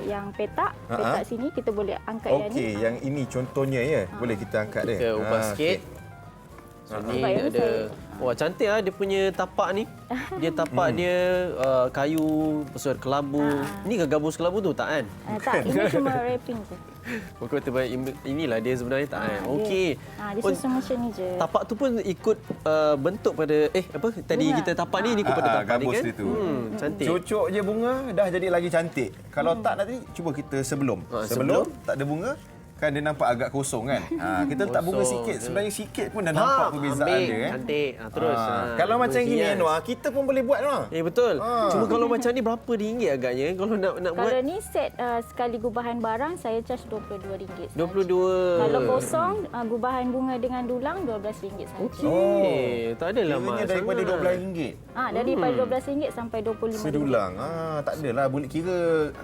yang petak sini, kita boleh angkat yang ni. Okey, yang ini contohnya ya. Boleh kita angkat dia. Kita ubah sikit. So ni ada wah cantik lah dia punya tapak ni. Dia tapak dia kayu besar kelabu. Ni ke gabus kelabu tu tak kan? Tak, ini cuma wrapping je. Pokok terbaik inilah dia sebenarnya tak kan. Okey. Dia susun macam ni je. Tapak tu pun ikut bentuk pada apa tadi Bunga. kita tapak ni ikut pada tapak ni gabus kan. dia tu. Cantik. Cucuk je bunga dah jadi lagi cantik. Kalau tak nanti cuba kita sebelum. sebelum? Tak ada bunga kan dia nampak agak kosong kan. Kita letak bunga Kosong. sikit. Sebenarnya sikit pun dah nampak perbezaan ambil. dia Cantik. Terus. Kalau macam gini hias. Anwar, kita pun boleh buat Anwar. Betul. Cuma kalau macam ni berapa ringgit agaknya kalau nak buat? Kalau ni set sekali gubahan barang saya charge RM22 sahaja. 22. Kalau kosong gubahan bunga dengan dulang RM12 sahaja. Okey. Tak adalah Kiranya mahal daripada sangat. RM12. Daripada RM12 sampai RM25. Sedulang. Tak adalah boleh kira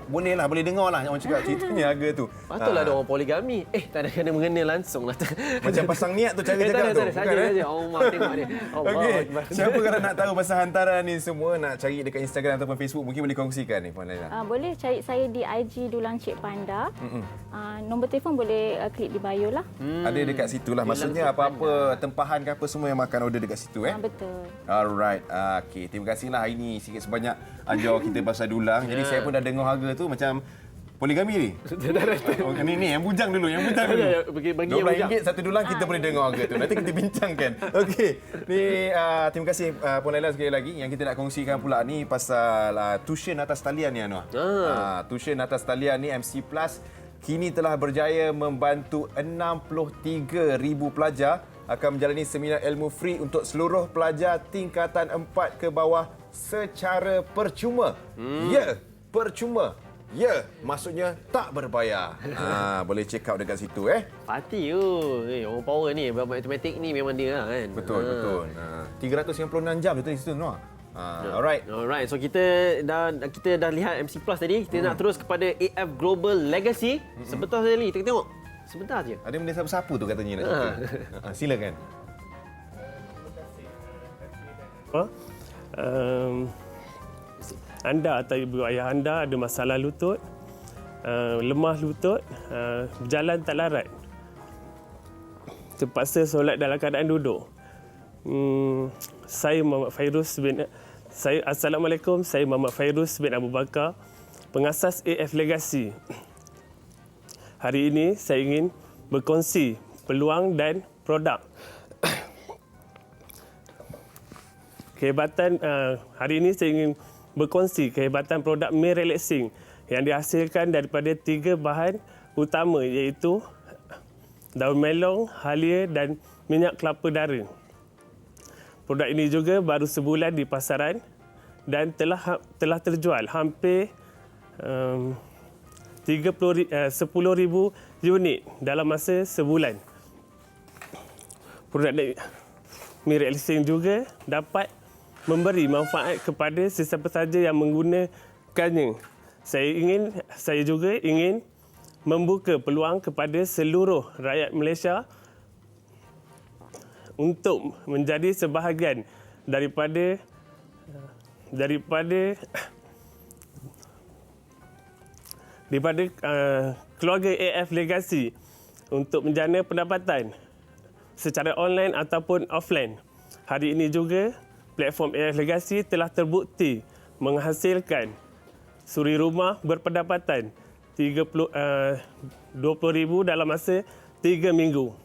boleh dengar lah orang cakap ceritanya harga tu. Patutlah ada orang poligami suami. Tak ada kena mengena langsung lah. Macam pasang niat tu cara cakap tu. Tak ada, saja. Allah tengok ni. Okey, siapa kalau nak tahu pasal hantaran ni semua, nak cari dekat Instagram ataupun Facebook, mungkin boleh kongsikan ni Puan Laila. Boleh cari saya di IG Dulang Cik Panda. Nombor telefon boleh klik di bio lah. Ada dekat situ lah. Maksudnya apa-apa tempahan ke apa semua yang makan order dekat situ Betul. Alright. Okey, terima kasihlah hari ni sikit sebanyak ajar kita pasal dulang. Jadi saya pun dah dengar harga tu macam poligami ni. Ni yang bujang dulu, Bagi yang bujang. RM12 satu dulang kita boleh dengar harga tu. Nanti kita bincangkan. Okey. Ni terima kasih Puan Laila sekali lagi. Yang kita nak kongsikan pula ni pasal tuition atas talian ni Anwar. Tuition atas talian ni MC Plus kini telah berjaya membantu 63,000 pelajar akan menjalani seminar ilmu free untuk seluruh pelajar tingkatan 4 ke bawah secara percuma. Ya, percuma. Ya, maksudnya tak berbayar. Boleh check out dekat situ Pati orang power ni, matematik ni memang dia lah kan. Betul. 396 jam tu di situ Noah. Alright. So kita dah lihat MC Plus tadi. Kita nak terus kepada AF Global Legacy. Sebentar saja kita tengok. Sebentar saja. Ada benda sapu-sapu tu katanya nak cakap. Silakan. Anda atau ibu ayah anda ada masalah lutut, lemah lutut, berjalan tak larat, terpaksa solat dalam keadaan duduk. Saya Muhammad Fairuz bin Assalamualaikum, saya Muhammad Fairuz bin Abu Bakar, pengasas AF Legacy. Hari ini saya ingin berkongsi peluang dan produk. Hari ini saya ingin berkongsi kehebatan produk Mi Relaxing yang dihasilkan daripada 3 bahan utama iaitu daun melong, halia dan minyak kelapa dara. Produk ini juga baru sebulan di pasaran dan telah terjual hampir 10,000 unit dalam masa sebulan. Produk Mi Relaxing juga dapat memberi manfaat kepada sesiapa sahaja yang menggunakannya. Saya juga ingin membuka peluang kepada seluruh rakyat Malaysia untuk menjadi sebahagian daripada keluarga AF Legacy untuk menjana pendapatan secara online ataupun offline. Hari ini juga platform AF Legacy telah terbukti menghasilkan suri rumah berpendapatan 20,000 dalam masa 3 minggu.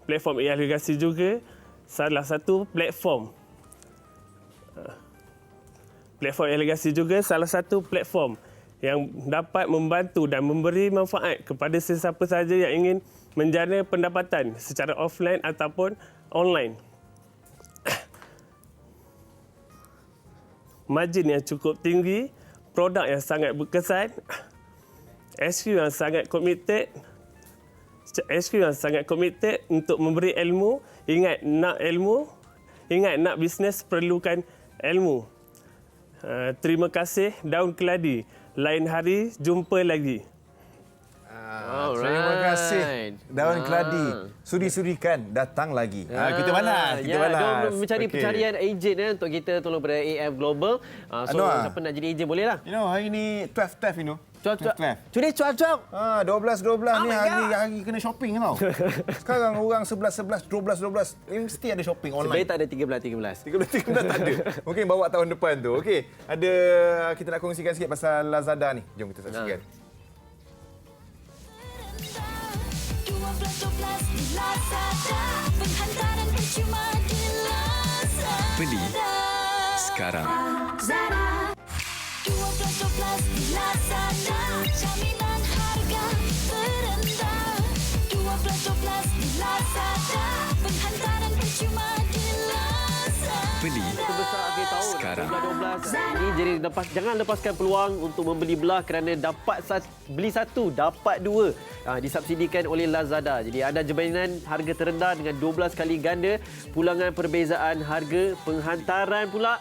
Platform AF Legacy juga salah satu platform yang dapat membantu dan memberi manfaat kepada sesiapa sahaja yang ingin menjana pendapatan secara offline ataupun online. Margin yang cukup tinggi, produk yang sangat berkesan, SQ yang sangat komited untuk memberi ilmu. Ingat nak bisnes perlukan ilmu. Terima kasih Daun Keladi. Lain hari jumpa lagi. Terima kasih Daun Keladi. Sudi-sudikan datang lagi. Kita balas. Jom mencari pencarian ejen untuk kita tolong pada AF Global. Siapa nak jadi ejen boleh lah. Hari ni 12 Today 12. 12 ni hari kena shopping tau. Sekarang orang 11, 12. Mesti ada shopping online. Sebenarnya tak ada 13 tak ada. Mungkin bawa tahun depan tu. Okey, kita nak kongsikan sikit pasal Lazada ni. Jom kita saksikan. Beli sekarang. Jaminan harga terendah. 12 di Lazada. Penghantaran percuma di Lazada. Beli Terbesar akhir tahun sekarang. 12 ini, jadi jangan lepaskan peluang untuk membeli belah kerana beli satu dapat dua. Disubsidikan oleh Lazada. Jadi ada jaminan harga terendah dengan 12 kali ganda, pulangan perbezaan harga, penghantaran pula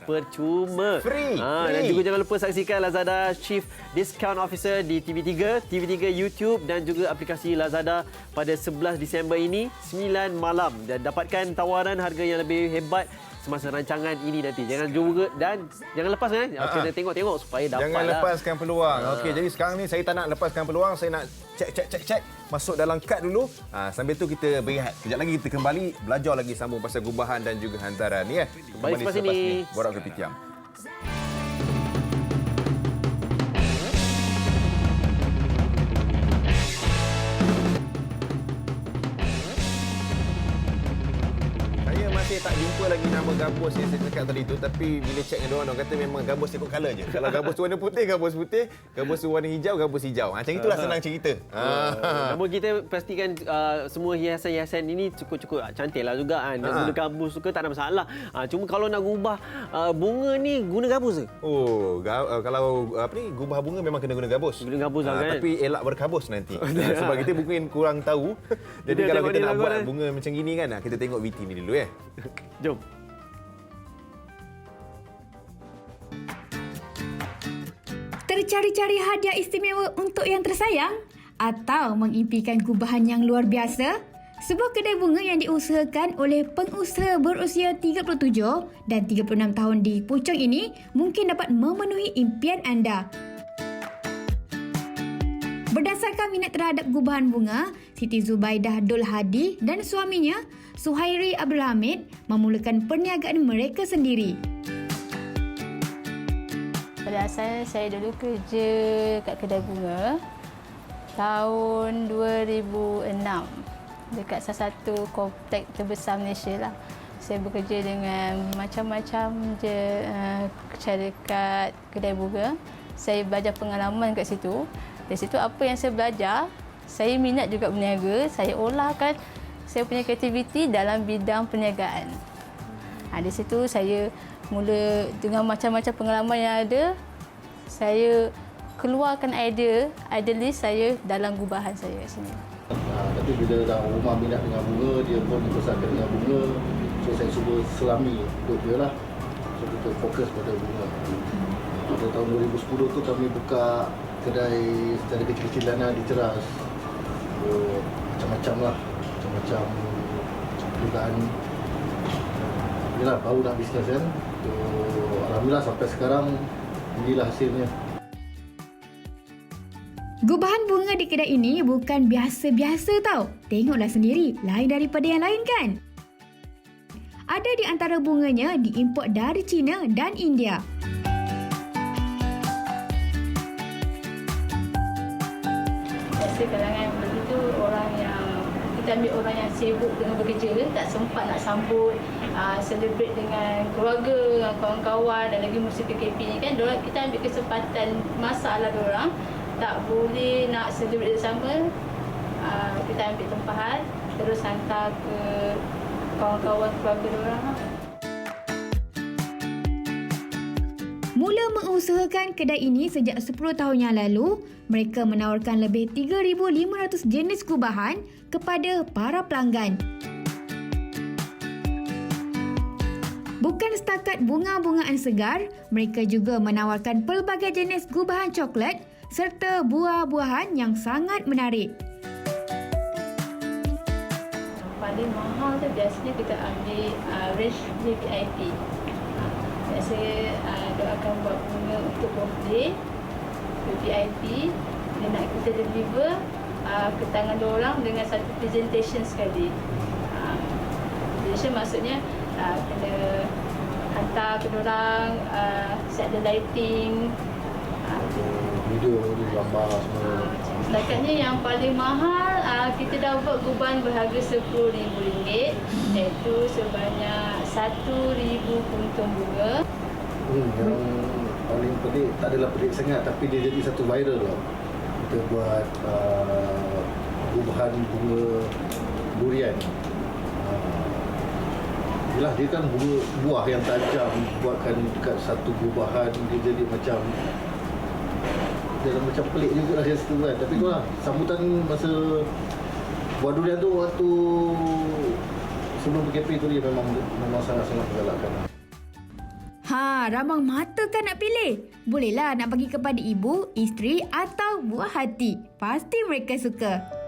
Percuma. Free. Dan juga jangan lupa saksikan Lazada Chief Discount Officer di TV3, TV3 YouTube dan juga aplikasi Lazada pada 11 Disember ini 9 malam dan dapatkan tawaran harga yang lebih hebat semasa rancangan ini nanti. Jangan juga dan jangan lepas kena tengok-tengok supaya dapat. Jangan lepaskan peluang. Okey, jadi sekarang ni saya tak nak lepaskan peluang, saya nak cek masuk dalam kad dulu. Sambil tu kita berehat. Kejap lagi kita kembali belajar lagi sambung pasal gubahan dan juga hantaran ni Kembali selepas ini. Borak Kopitiam. Saya tak jumpa lagi nama gabus yang saya cakap tadi tu, tapi bila check dengan orang kata memang gabus ikut colour je. Kalau gabus tu warna putih, gabus putih. Gabus tu warna hijau, gabus hijau. Macam itulah senang cerita. Namun kita pastikan semua hiasan-hiasan ini cukup cantik lah juga kan. Nak guna gabus tu tak ada masalah. Cuma kalau nak gubah bunga ni guna gabus ke? Kalau gubah bunga memang kena guna gabus. Guna gabus lah kan. Tapi elak berkabus nanti. Sebab kita mungkin kurang tahu. Jadi kalau kita nak buat bunga macam gini kan, kita tengok VT ni dulu Jom. Tercari-cari hadiah istimewa untuk yang tersayang atau mengimpikan gubahan yang luar biasa? Sebuah kedai bunga yang diusahakan oleh pengusaha berusia 37 dan 36 tahun di Puchong ini mungkin dapat memenuhi impian anda. Berdasarkan minat terhadap gubahan bunga, Siti Zubaidah Dul Hadi dan suaminya, Suhairi Abdul Hamid, memulakan perniagaan mereka sendiri. Pada asalnya saya dulu kerja kat kedai bunga tahun 2006 dekat salah satu komplek terbesar Malaysia lah. Saya bekerja dengan macam-macam syarikat kedai bunga. Saya belajar pengalaman kat situ. Dari situ apa yang saya belajar, saya minat juga berniaga. Saya olahkan saya punya kreativiti dalam bidang perniagaan. Di situ saya mula dengan macam-macam pengalaman yang ada, saya keluarkan idealis saya dalam gubahan saya kat sini. Tapi bila dah rumah minat dengan bunga, dia pun dibesarkan dengan bunga. So saya cuba selami untuk dia lah. So kita fokus pada bunga. Pada tahun 2010 tu kami buka kedai secara kecil-kecilan di Ceras. Macam-macam lah. Macam dugaan inilah baru nak bisnes kan. So, alhamdulillah sampai sekarang inilah hasilnya. Gubahan bunga di kedai ini bukan biasa-biasa tau. Tengoklah sendiri, lain daripada yang lain kan? Ada di antara bunganya diimport dari China dan India. Biasa kalangan begitu orang yang kita ambil orang yang sibuk dengan bekerja, tak sempat nak sambut, celebrate dengan keluarga, dengan kawan-kawan dan lagi musim PKP ni kan, kita ambil kesempatan masalah diorang, tak boleh nak celebrate bersama, kita ambil tempahan, terus hantar ke kawan-kawan keluarga diorang. Mula mengusahakan kedai ini sejak 10 tahun yang lalu, mereka menawarkan lebih 3,500 jenis gubahan kepada para pelanggan. Bukan setakat bunga-bungaan segar, mereka juga menawarkan pelbagai jenis gubahan coklat serta buah-buahan yang sangat menarik. Paling mahal tu biasanya kita ambil range VIP. Saya doakan buat bunga untuk birthday VIP, dia nak kita deliver ke tangan diorang dengan satu presentation sekali. Presentation maksudnya kena hantar ke diorang, set the lighting, video, gambar semua. Setakatnya yang paling mahal kita dah buat gubahan berharga RM10,000 iaitu sebanyak 1,000 puntung bunga. Yang paling pelik, tak adalah pelik sangat tapi dia jadi satu viral lah. Kita buat gubahan bunga durian. Yelah, dia kan bunga buah yang tajam, buatkan dekat satu gubahan, dia jadi macam macam pelik juga lah dia situ kan. Tapi tu lah, sambutan masa buah durian tu waktu sebelum PKP tu dia memang sangat-sangat menggalakkan. Ramang mata kan nak pilih? Bolehlah nak bagi kepada ibu, isteri atau buah hati. Pasti mereka suka.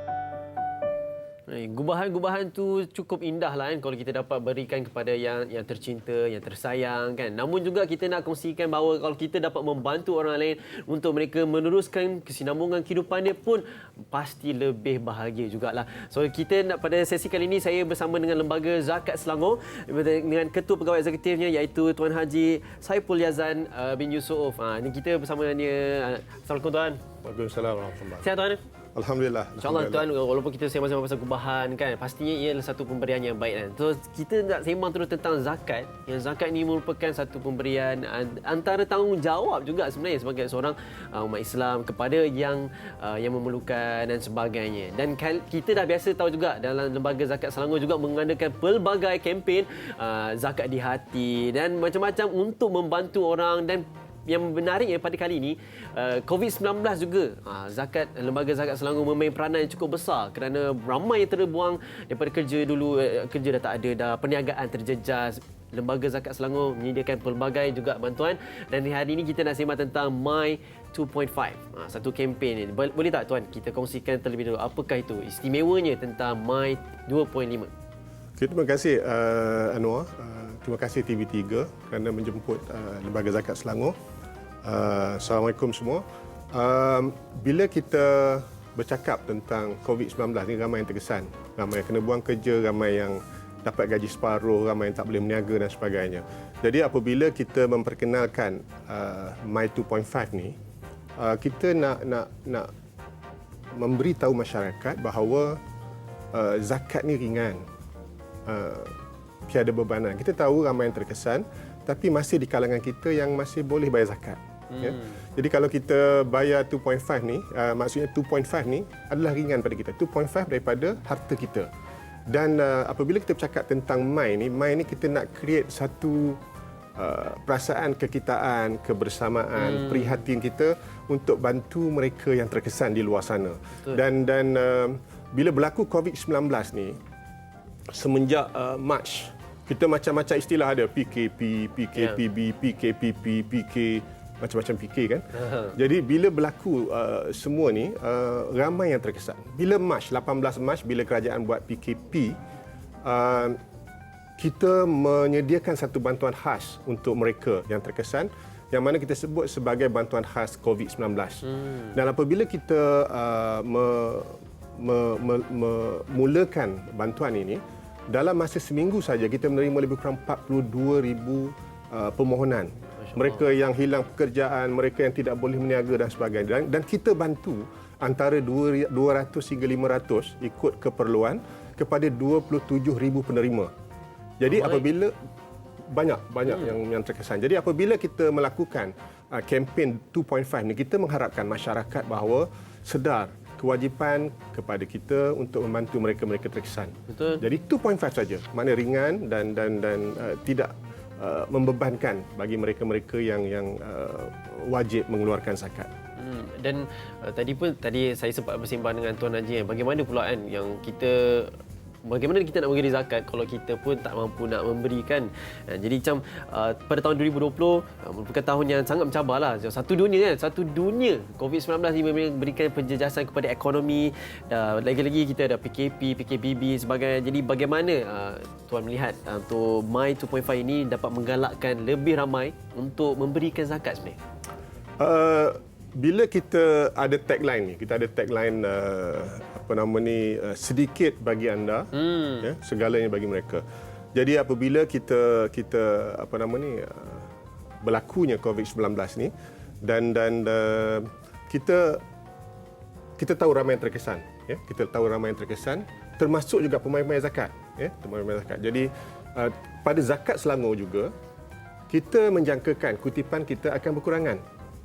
Gubahan-gubahan tu cukup indah lah kan kalau kita dapat berikan kepada yang tercinta, yang tersayang kan. Namun juga kita nak kongsikan bahawa kalau kita dapat membantu orang lain untuk mereka meneruskan kesinambungan kehidupannya pun pasti lebih bahagia jugalah. So kita nak pada sesi kali ini saya bersama dengan Lembaga Zakat Selangor dengan Ketua Pegawai Eksekutifnya iaitu Tuan Haji Saiful Yazan bin Yusof. Ini kita bersama dia. Assalamualaikum Tuan. Waalaikumsalam warahmatullahi. Sihat Tuan? Alhamdulillah. InsyaAllah Tuan, walaupun kita sembang-sembang pasal gubahan kan, pastinya ia adalah satu pemberian yang baik kan. So kita nak sembang terus tentang zakat. Yang zakat ini merupakan satu pemberian antara tanggungjawab juga sebenarnya sebagai seorang umat Islam kepada yang memerlukan dan sebagainya. Dan kita dah biasa tahu juga dalam Lembaga Zakat Selangor juga mengadakan pelbagai kempen zakat di hati dan macam-macam untuk membantu orang. Dan yang menariknya pada kali ini COVID-19 juga Lembaga Zakat Selangor memain peranan yang cukup besar kerana ramai yang terbuang daripada kerja dulu, kerja dah tak ada dah, perniagaan terjejas. Lembaga Zakat Selangor menyediakan pelbagai juga bantuan dan hari ini kita nak sembang tentang My 2.5, satu kempen ini. Boleh tak Tuan kita kongsikan terlebih dahulu apakah itu istimewanya tentang My 2.5? Okay, terima kasih Anwar. Terima kasih TV3 kerana menjemput Lembaga Zakat Selangor. Assalamualaikum semua. Bila kita bercakap tentang COVID-19 ni, ramai yang terkesan. Ramai yang kena buang kerja, ramai yang dapat gaji separuh, ramai yang tak boleh berniaga dan sebagainya. Jadi apabila kita memperkenalkan My 2.5 ni, kita nak memberitahu masyarakat bahawa zakat ni ringan. Tiada bebanan. Kita tahu ramai yang terkesan, tapi masih di kalangan kita yang masih boleh bayar zakat. Ya. Jadi kalau kita bayar 2.5 ni, maksudnya 2.5 ni adalah ringan pada kita. 2.5 daripada harta kita. Dan apabila kita bercakap tentang My ni kita nak create satu perasaan kekitaan, kebersamaan, prihatin kita untuk bantu mereka yang terkesan di luar sana. Dan bila berlaku COVID-19 ni, semenjak Mac, kita macam-macam istilah ada, PKP, PKPB, PKPP, PK, macam-macam PK kan. Jadi bila berlaku semua ni, ramai yang terkesan. Bila 18 Mac, bila kerajaan buat PKP, kita menyediakan satu bantuan khas untuk mereka yang terkesan, yang mana kita sebut sebagai bantuan khas COVID-19. Dan apabila kita memulakan bantuan ini, dalam masa seminggu saja kita menerima lebih kurang 42,000 permohonan. Mereka yang hilang pekerjaan, mereka yang tidak boleh berniaga dan sebagainya. Dan kita bantu antara 200 hingga 500 ikut keperluan kepada 27,000 penerima. Jadi apabila banyak yang terkesan. Jadi apabila kita melakukan kempen 2.5 ni, kita mengharapkan masyarakat bahawa sedar kewajipan kepada kita untuk membantu mereka-mereka terkesan. Betul. Jadi 2.5 saja, makna ringan dan tidak membebankan bagi mereka-mereka yang wajib mengeluarkan zakat. Dan tadi saya sempat bersembang dengan Tuan Haji, bagaimana pula kan yang kita bagaimana kita nak memberi zakat kalau kita pun tak mampu nak memberikan. Jadi macam pada tahun 2020 merupakan tahun yang sangat mencabarlah. Satu dunia COVID-19 ini memberikan penjejasan kepada ekonomi. Lagi-lagi kita ada PKP, PKPB sebagainya. Jadi bagaimana Tuan melihat untuk My 2.5 ini dapat menggalakkan lebih ramai untuk memberikan zakat sebenarnya? Bila kita ada tagline ni, sedikit bagi anda, ya, segalanya bagi mereka. Jadi apabila kita berlakunya COVID-19 ni dan kita tahu ramai yang terkesan, ya, termasuk juga pemain-pemain zakat, ya, Jadi pada Zakat Selangor juga kita menjangkakan kutipan kita akan berkurangan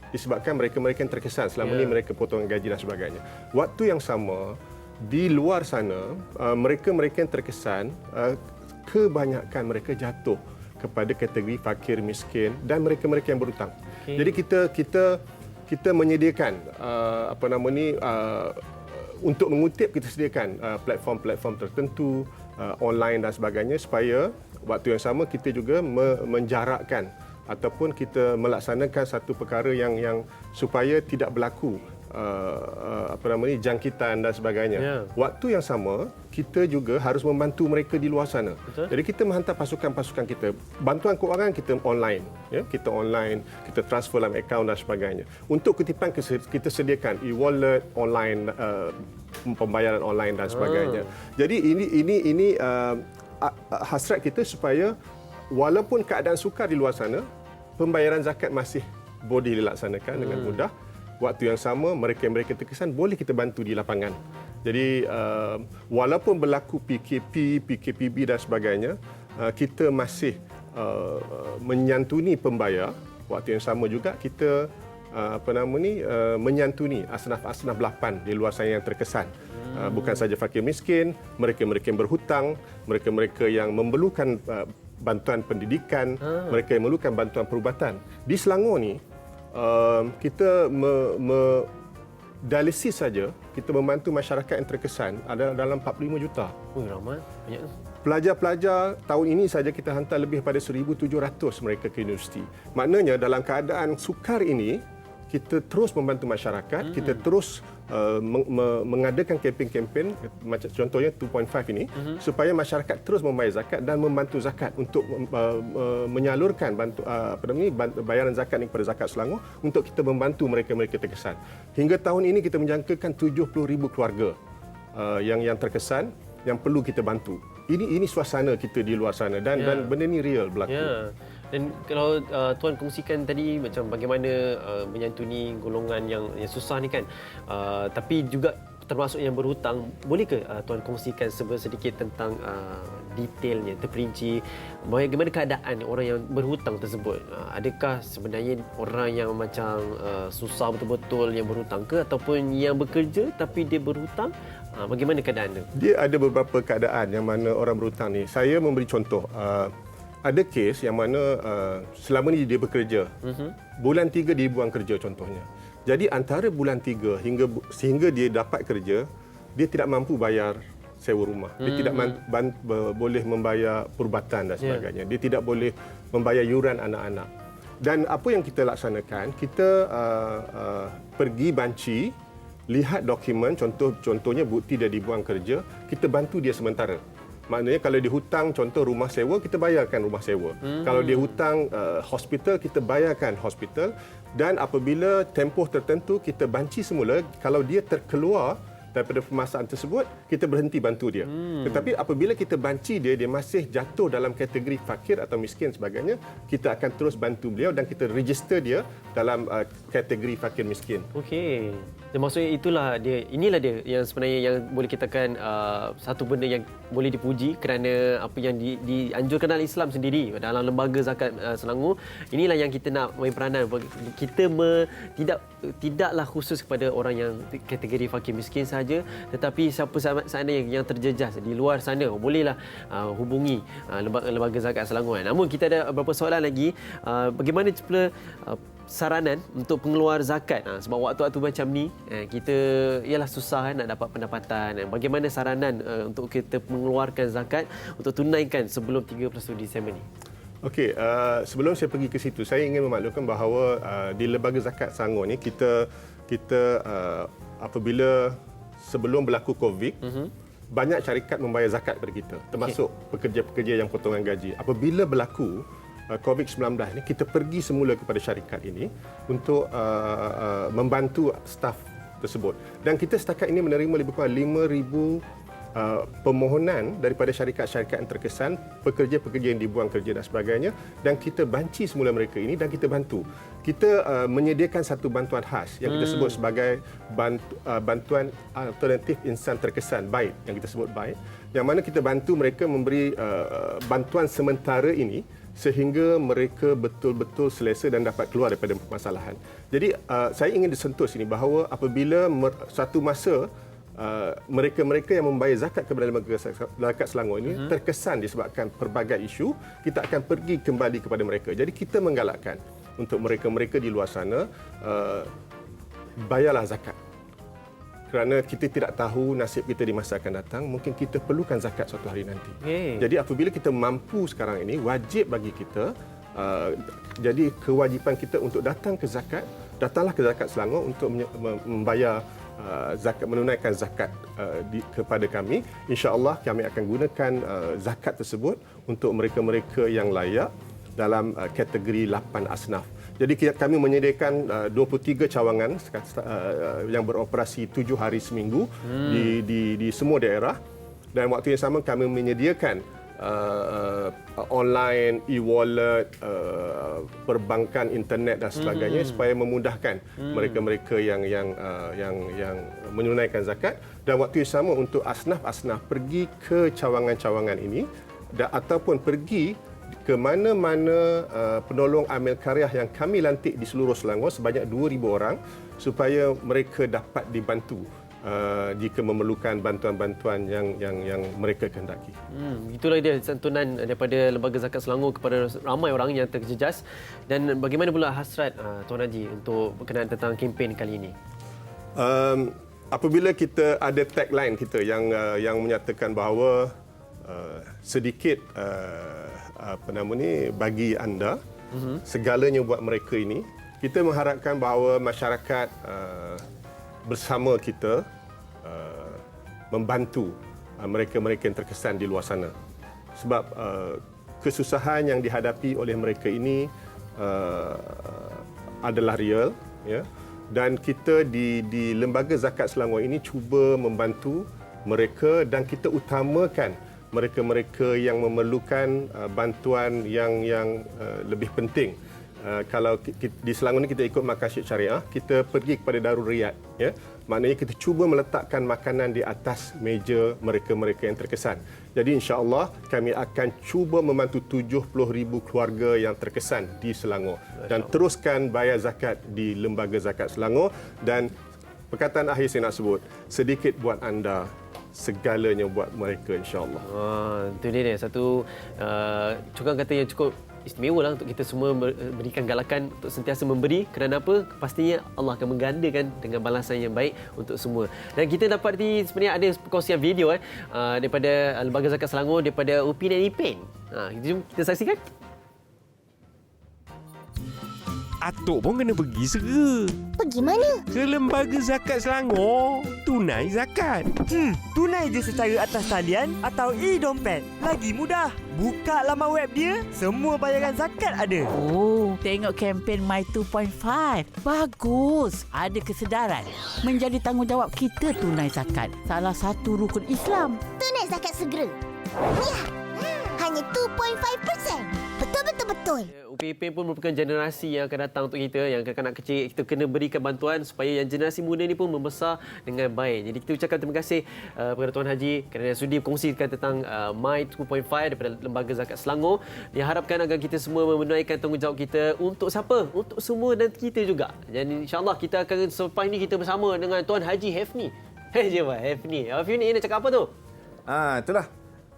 disebabkan mereka-mereka yang terkesan selama ni mereka potongan gaji dan sebagainya. Waktu yang sama di luar sana, mereka-mereka yang terkesan, kebanyakan mereka jatuh kepada kategori fakir, miskin dan mereka-mereka yang berhutang. Jadi kita menyediakan untuk mengutip, kita sediakan platform-platform tertentu online dan sebagainya supaya waktu yang sama kita juga menjarakkan ataupun kita melaksanakan satu perkara yang supaya tidak berlaku jangkitan dan sebagainya. Waktu yang sama, kita juga harus membantu mereka di luar sana. Betul. Jadi kita menghantar pasukan-pasukan kita. Bantuan kewangan kita online, kita online, kita transfer dalam akaun dan sebagainya. Untuk kutipan kita sediakan e-wallet online, pembayaran online dan sebagainya. Jadi ini hasrat kita supaya walaupun keadaan sukar di luar sana, pembayaran zakat masih boleh dilaksanakan dengan mudah. Waktu yang sama, mereka-mereka terkesan boleh kita bantu di lapangan. Jadi walaupun berlaku PKP, PKPB dan sebagainya, kita masih menyantuni pembayar. Waktu yang sama juga kita menyantuni asnaf-asnaf lapan di luar sana yang terkesan. Bukan saja fakir miskin, mereka-mereka yang berhutang, mereka-mereka yang memerlukan bantuan pendidikan, mereka yang memerlukan bantuan perubatan. Di Selangor ni, kita dialisis saja, kita membantu masyarakat yang terkesan ada dalam 45 juta. Ramai, banyak. Pelajar-pelajar tahun ini saja kita hantar lebih daripada 1,700 mereka ke universiti. Maknanya dalam keadaan sukar ini, kita terus membantu masyarakat, kita terus mengadakan kempen-kempen macam contohnya 2.5 ini supaya masyarakat terus membayar zakat dan membantu zakat untuk menyalurkan bayaran zakat ini kepada Zakat Selangor untuk kita membantu mereka-mereka terkesan. Hingga tahun ini kita menjangkakan 70,000 keluarga yang terkesan yang perlu kita bantu. Ini suasana kita di luar sana dan benda ni real berlaku. Dan kalau Tuan kongsikan tadi macam bagaimana menyantuni golongan yang susah ni kan, tapi juga termasuk yang berhutang, boleh ke Tuan kongsikan sedikit tentang detailnya, terperinci bagaimana keadaan orang yang berhutang tersebut? Adakah sebenarnya orang yang macam susah betul-betul yang berhutang ke, ataupun yang bekerja tapi dia berhutang? Bagaimana keadaan dia? Dia ada beberapa keadaan yang mana orang berhutang ni. Saya memberi contoh. Ada kes yang mana selama ni dia bekerja. Bulan 3 dia buang kerja contohnya. Jadi antara bulan 3 sehingga dia dapat kerja, dia tidak mampu bayar sewa rumah. Dia tidak boleh membayar perubatan dan sebagainya. Dia tidak boleh membayar yuran anak-anak. Dan apa yang kita laksanakan, kita pergi banci, lihat dokumen, contohnya bukti dia dibuang kerja, kita bantu dia sementara. Maknanya kalau dia hutang contoh rumah sewa, kita bayarkan rumah sewa. Kalau dia hutang hospital, kita bayarkan hospital. Dan apabila tempoh tertentu kita banci semula, kalau dia terkeluar daripada permasalahan tersebut, kita berhenti bantu dia. Tetapi apabila kita banci dia masih jatuh dalam kategori fakir atau miskin sebagainya, kita akan terus bantu beliau dan kita register dia dalam kategori fakir miskin. Okey. Dan maksudnya inilah dia yang sebenarnya yang boleh katakan satu benda yang boleh dipuji kerana apa yang dianjurkan dalam Islam sendiri dalam lembaga zakat Selangor. Inilah yang kita nak main peranan. Kita tidaklah khusus kepada orang yang kategori fakir miskin saja, tetapi siapa sana yang terjejas di luar sana bolehlah hubungi lembaga zakat Selangor. Namun kita ada beberapa soalan lagi. Bagaimana pula saranan untuk pengeluar zakat? Sebab waktu-waktu macam ni kita ialah susah nak dapat pendapatan. Bagaimana saranan untuk kita mengeluarkan zakat untuk tunaikan sebelum 31 Disember ni? Okey, sebelum saya pergi ke situ, saya ingin memaklumkan bahawa di lembaga zakat Selangor ni kita apabila sebelum berlaku COVID, banyak syarikat membayar zakat kepada kita, termasuk pekerja-pekerja yang potongan gaji. Apabila berlaku COVID-19 ni, kita pergi semula kepada syarikat ini untuk membantu staf tersebut. Dan kita setakat ini menerima lebih kurang 5,000 permohonan daripada syarikat-syarikat yang terkesan, pekerja-pekerja yang dibuang kerja dan sebagainya, dan kita banci semula mereka ini dan kita bantu. Kita menyediakan satu bantuan khas yang kita sebut sebagai bantuan alternatif insan terkesan, BAIT, yang kita sebut BAIT, yang mana kita bantu mereka memberi bantuan sementara ini sehingga mereka betul-betul selesa dan dapat keluar daripada permasalahan. Jadi saya ingin disentuh sini bahawa apabila satu masa mereka-mereka yang membayar zakat kepada lembaga zakat Selangor ini terkesan disebabkan pelbagai isu, kita akan pergi kembali kepada mereka. Jadi kita menggalakkan untuk mereka-mereka di luar sana, bayarlah zakat. Kerana kita tidak tahu nasib kita di masa akan datang, mungkin kita perlukan zakat suatu hari nanti. Jadi apabila kita mampu sekarang ini, wajib bagi kita Jadi kewajipan kita untuk datanglah ke Zakat Selangor untuk membayar zakat, menunaikan zakat kepada kami. InsyaAllah kami akan gunakan zakat tersebut untuk mereka-mereka yang layak dalam kategori 8 asnaf. Jadi kami menyediakan 23 cawangan yang beroperasi 7 hari seminggu di semua daerah, dan waktu yang sama kami menyediakan online, e-wallet, perbankan internet dan sebagainya supaya memudahkan mereka-mereka yang menunaikan zakat, dan waktu yang sama untuk asnaf-asnaf pergi ke cawangan-cawangan ini ataupun pergi ke mana-mana penolong amil karyah yang kami lantik di seluruh Selangor sebanyak 2,000 orang supaya mereka dapat dibantu jika memerlukan bantuan-bantuan yang mereka kehendaki. Itulah dia santunan daripada Lembaga Zakat Selangor kepada ramai orang yang terjejas. Dan bagaimana pula hasrat Tuan Haji untuk berkenaan tentang kempen kali ini? Apabila kita ada tagline kita yang menyatakan bahawa sedikit bagi anda, segalanya buat mereka ini, kita mengharapkan bahawa masyarakat bersama kita membantu mereka-mereka yang terkesan di luar sana. Sebab kesusahan yang dihadapi oleh mereka ini adalah real, ya. Dan kita di Lembaga Zakat Selangor ini cuba membantu mereka, dan kita utamakan mereka-mereka yang memerlukan bantuan yang lebih penting. Kalau di Selangor ni kita ikut Makasyid Syariah, kita pergi kepada Darul Riyad, ya. Maknanya kita cuba meletakkan makanan di atas meja mereka-mereka yang terkesan. Jadi insya-Allah kami akan cuba membantu 70,000 keluarga yang terkesan di Selangor, dan teruskan bayar zakat di Lembaga Zakat Selangor. Dan perkataan akhir saya nak sebut, sedikit buat anda, segalanya buat mereka, insya-Allah. Itu dia satu cukang kata yang cukup istimewa lah untuk kita semua berikan galakan untuk sentiasa memberi. Kerana apa? Pastinya Allah akan menggandakan dengan balasan yang baik untuk semua. Dan kita dapat sebenarnya ada perkongsian video daripada Lembaga Zakat Selangor daripada Upin dan Ipin. Jom kita saksikan. Atuk pun kena pergi segera. Pergi mana? Ke Lembaga Zakat Selangor. Tunai zakat. Tunai je secara atas talian atau e-dompet. Lagi mudah. Buka laman web dia, semua bayaran zakat ada. Oh, tengok kempen My 2.5. Bagus. Ada kesedaran. Menjadi tanggungjawab kita tunai zakat. Salah satu rukun Islam. Tunai zakat segera. Ya, hanya 2.5%. Betul-betul. UPIPin pun merupakan generasi yang akan datang untuk kita, yang kanak-kanak kecil. Kita kena berikan bantuan supaya yang generasi muda ni pun membesar dengan baik. Jadi kita ucapkan terima kasih kepada Tuan Haji kerana sudi berkongsikan tentang My 2.5 daripada Lembaga Zakat Selangor. Diharapkan agar kita semua menunaikan tanggungjawab kita untuk siapa? Untuk semua dan kita juga. Dan insya-Allah kita akan selepas ini kita bersama dengan Tuan Haji Hefni. Hefni nak cakap apa tu? Itulah.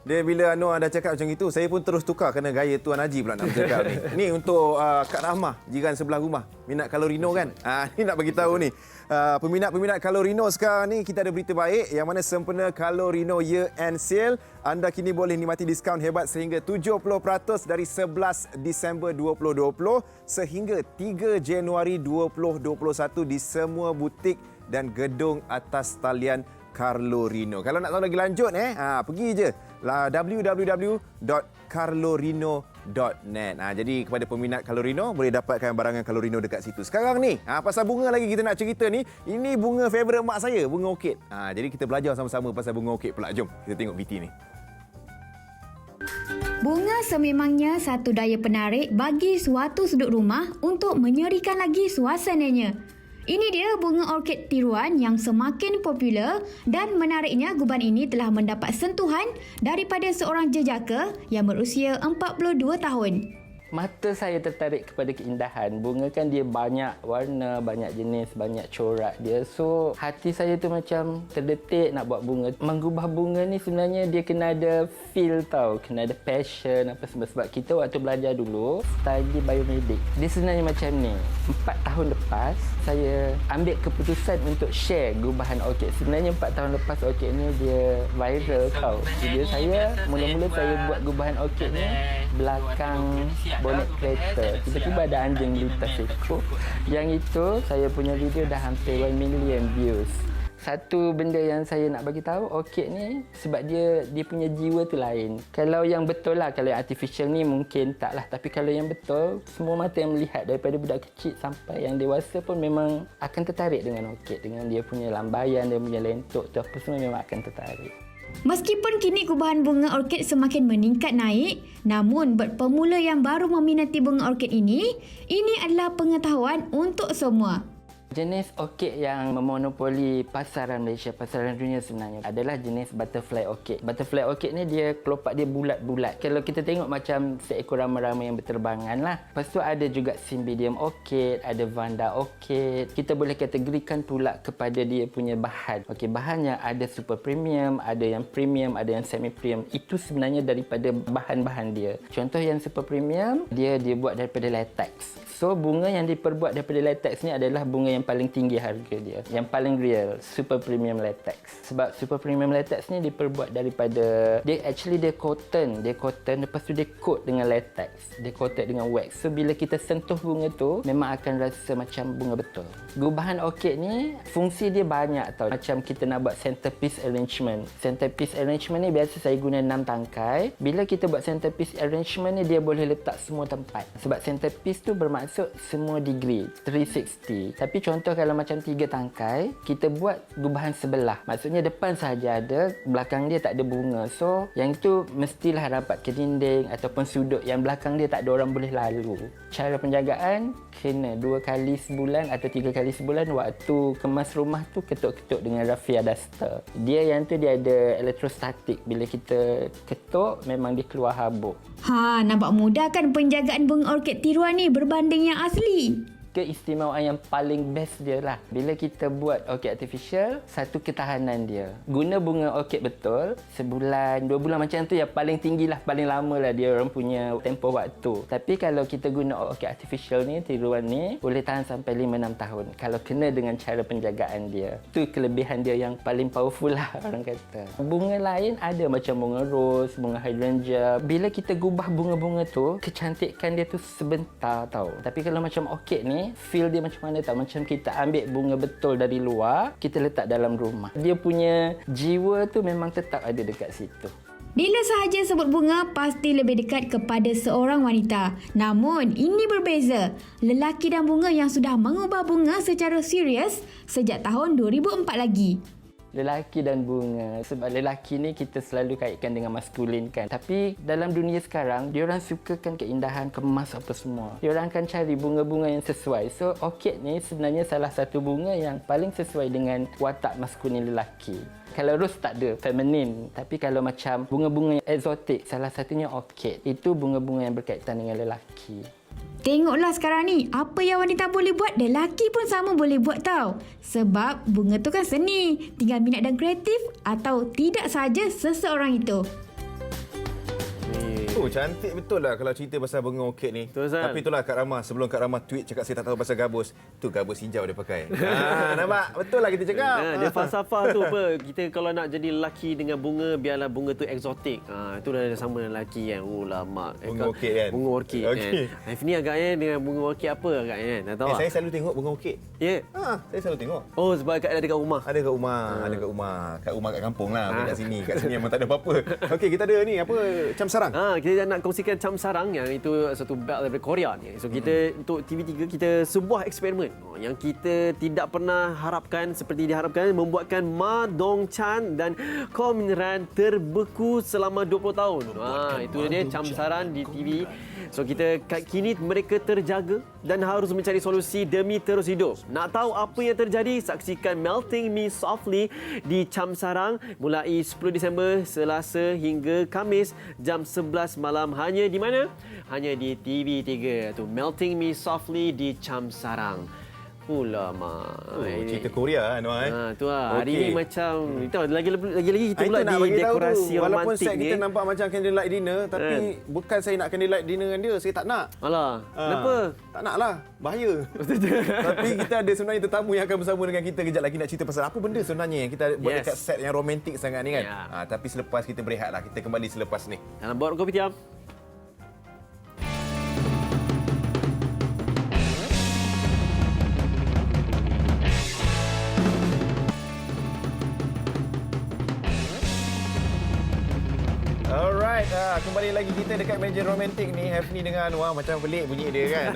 Dia bila Anwar dah cakap macam itu, saya pun terus tukar kena gaya Tuan Haji pula nak bercakap ni. Ni untuk Kak Rahmah, jiran sebelah rumah. Minat Kalorino kan? Ni nak bagi tahu ni. Peminat-peminat Kalorino sekarang ni, kita ada berita baik yang mana sempena Kalorino Year End Sale, anda kini boleh nikmati diskaun hebat sehingga 70% dari 11 Disember 2020 sehingga 3 Januari 2021 di semua butik dan gedung atas talian Kalorino. Kalau nak tahu lagi lanjut pergi je www.kalorino.net. Jadi kepada peminat Kalorino boleh dapatkan barangan Kalorino dekat situ. Sekarang ni pasal bunga lagi kita nak cerita ni. Ini bunga favourite mak saya, bunga orkid. Jadi kita belajar sama-sama pasal bunga orkid pula. Jom kita tengok VT ni. Bunga sememangnya satu daya penarik bagi suatu sudut rumah untuk menyerikan lagi suasananya. Ini dia bunga orkid tiruan yang semakin popular, dan menariknya guban ini telah mendapat sentuhan daripada seorang jejaka yang berusia 42 tahun. Mata saya tertarik kepada keindahan. Bunga kan dia banyak warna, banyak jenis, banyak corak dia. So, hati saya tu macam terdetik nak buat bunga. Menggubah bunga ni sebenarnya dia kena ada feel tau. Kena ada passion apa semua. Sebab kita waktu belajar dulu, study biomedik. Dia sebenarnya macam ni. 4 tahun lepas, saya ambil keputusan untuk share gubahan orkid. Sebenarnya 4 tahun lepas orkid ni dia viral tau. Video saya, mula-mula saya buat gubahan orkid ni belakang bonet kereta. Tiba-tiba ada anjing lintas ekor. Yang itu saya punya video dah hampir 1 million views. Satu benda yang saya nak bagi tahu, orchid ni sebab dia punya jiwa tu lain. Kalau yang betul lah, kalau yang artificial ni mungkin tak lah. Tapi kalau yang betul, semua mata yang melihat daripada budak kecil sampai yang dewasa pun memang akan tertarik dengan orchid. Dengan dia punya lambaian, dia punya lentok tu apa semua memang akan tertarik. Meskipun kini gubahan bunga orkid semakin meningkat naik, namun buat pemula yang baru meminati bunga orkid ini adalah pengetahuan untuk semua. Jenis orkid yang memonopoli pasaran Malaysia, pasaran dunia sebenarnya adalah jenis butterfly orchid. Butterfly orchid ni dia kelopak dia bulat-bulat. Kalau kita tengok macam seekor rama-rama yang berterbangan lah. Lepas tu ada juga Cymbidium orchid, ada Vanda orchid. Kita boleh kategorikan pula kepada dia punya bahan. Okey, bahannya ada super premium, ada yang premium, ada yang semi premium. Itu sebenarnya daripada bahan-bahan dia. Contoh yang super premium, dia buat daripada latex. So bunga yang diperbuat daripada latex ni adalah bunga yang paling tinggi harga dia. Yang paling real, super premium latex. Sebab super premium latex ni diperbuat daripada, dia cotton. Dia cotton, lepas tu dia coat dengan latex. Dia coated dengan wax. So bila kita sentuh bunga tu, memang akan rasa macam bunga betul. Gubahan orchid ni, fungsi dia banyak tau. Macam kita nak buat centerpiece arrangement. Centerpiece arrangement ni biasa saya guna 6 tangkai. Bila kita buat centerpiece arrangement ni, dia boleh letak semua tempat. Sebab centerpiece tu bermaksud semua degree 360. Tapi contoh kalau macam 3 tangkai, kita buat gubahan sebelah. Maksudnya depan saja ada, belakang dia tak ada bunga. So yang itu mestilah rapat ke dinding ataupun sudut yang belakang dia tak ada orang boleh lalu. Cara penjagaan kena 2 kali sebulan atau 3 kali sebulan. Waktu kemas rumah tu ketuk-ketuk dengan raffia duster. Dia yang tu dia ada elektrostatik. Bila kita ketuk memang dia keluar habuk. Nampak mudah kan penjagaan bunga orkid tiruan ni berbanding yang asli? Keistimewaan yang paling best dia lah. Bila kita buat orchid artificial, satu ketahanan dia. Guna bunga orchid betul, sebulan, 2 bulan macam tu yang paling tinggi lah, paling lama lah dia orang punya tempoh waktu. Tapi kalau kita guna orchid artificial ni, tiruan ni, boleh tahan sampai 5-6 tahun. Kalau kena dengan cara penjagaan dia. Itu kelebihan dia yang paling powerful lah orang kata. Bunga lain ada macam bunga rose, bunga hydrangea. Bila kita gubah bunga-bunga tu, kecantikan dia tu sebentar tau. Tapi kalau macam orchid ni, feel dia macam mana tahu? Macam kita ambil bunga betul dari luar, kita letak dalam rumah. Dia punya jiwa tu memang tetap ada dekat situ. Bila sahaja sebut bunga, pasti lebih dekat kepada seorang wanita. Namun, ini berbeza. Lelaki dan bunga yang sudah mengubah bunga secara serius sejak tahun 2004 lagi. Lelaki dan bunga. Sebab lelaki ni kita selalu kaitkan dengan maskulin kan. Tapi dalam dunia sekarang, diorang sukakan keindahan, kemas apa semua. Diorang akan cari bunga-bunga yang sesuai. So, orchid ni sebenarnya salah satu bunga yang paling sesuai dengan watak maskulin lelaki. Kalau rose tak ada, feminin. Tapi kalau macam bunga-bunga yang eksotik, salah satunya orchid. Itu bunga-bunga yang berkaitan dengan lelaki. Tengoklah sekarang ni, apa yang wanita boleh buat, lelaki pun sama boleh buat tau. Sebab bunga tu kan seni, tinggal minat dan kreatif atau tidak saja seseorang itu. Cantik betul lah kalau cerita pasal bunga orchid ni. Tapi itulah Kak Rama, sebelum Kak Rama tweet cakap saya tak tahu pasal gabus, tu gabus hijau dia pakai. Nampak? Betul lah kita cakap. Dia falsafah tu apa? Kita kalau nak jadi lelaki dengan bunga, biarlah bunga tu eksotik. Itu dah sama dengan lelaki kan. Lama. Bunga orchid kan? Bunga orchid kan. Ni agaknya dengan bunga orchid apa agaknya? Tak tahu. Saya selalu tengok bunga orchid. Ya? Saya selalu tengok. Oh, sebab ada kat rumah? Ada kat rumah. Ada kat rumah. Kat rumah kat kampung lah. Kat sini. Kat sini memang tak ada apa-apa. Okey, kita ada ni apa? Cam sarang. Kita nak kongsikan cam sarang yang itu satu belt daripada Korea ni. So kita untuk TV3 kita sebuah eksperimen yang kita tidak pernah harapkan seperti diharapkan, membuatkan Ma Dong-chan dan Ko Min-ran terbeku selama 20 tahun. Itu dia cam sarang di TV. So kita kini mereka terjaga dan harus mencari solusi demi terus hidup. Nak tahu apa yang terjadi? Saksikan Melting Me Softly di Cam Sarang mulai 10 Disember Selasa hingga Khamis jam 11 malam. Hanya di mana? Hanya di TV3. Tu Melting Me Softly di Cam Sarang. Lama. Cerita Korea kan tu lah. Hari ni macam lagi-lagi kita pula di dekorasi romantik ni. Walaupun set kita nampak macam candlelight dinner, tapi bukan saya nak candlelight dinner dengan dia, saya tak nak. Alah, kenapa? Tak nak lah, bahaya. Tapi kita ada sebenarnya tetamu yang akan bersama dengan kita kejap lagi nak cerita pasal apa benda sebenarnya yang kita buat dekat set yang romantik sangat ni kan. Tapi selepas kita berehat lah, kita kembali selepas ni. Dalam Borak Kopitiam. Kembali lagi kita dekat meja romantik ni. Hafni dengan Anwar macam pelik bunyi dia kan.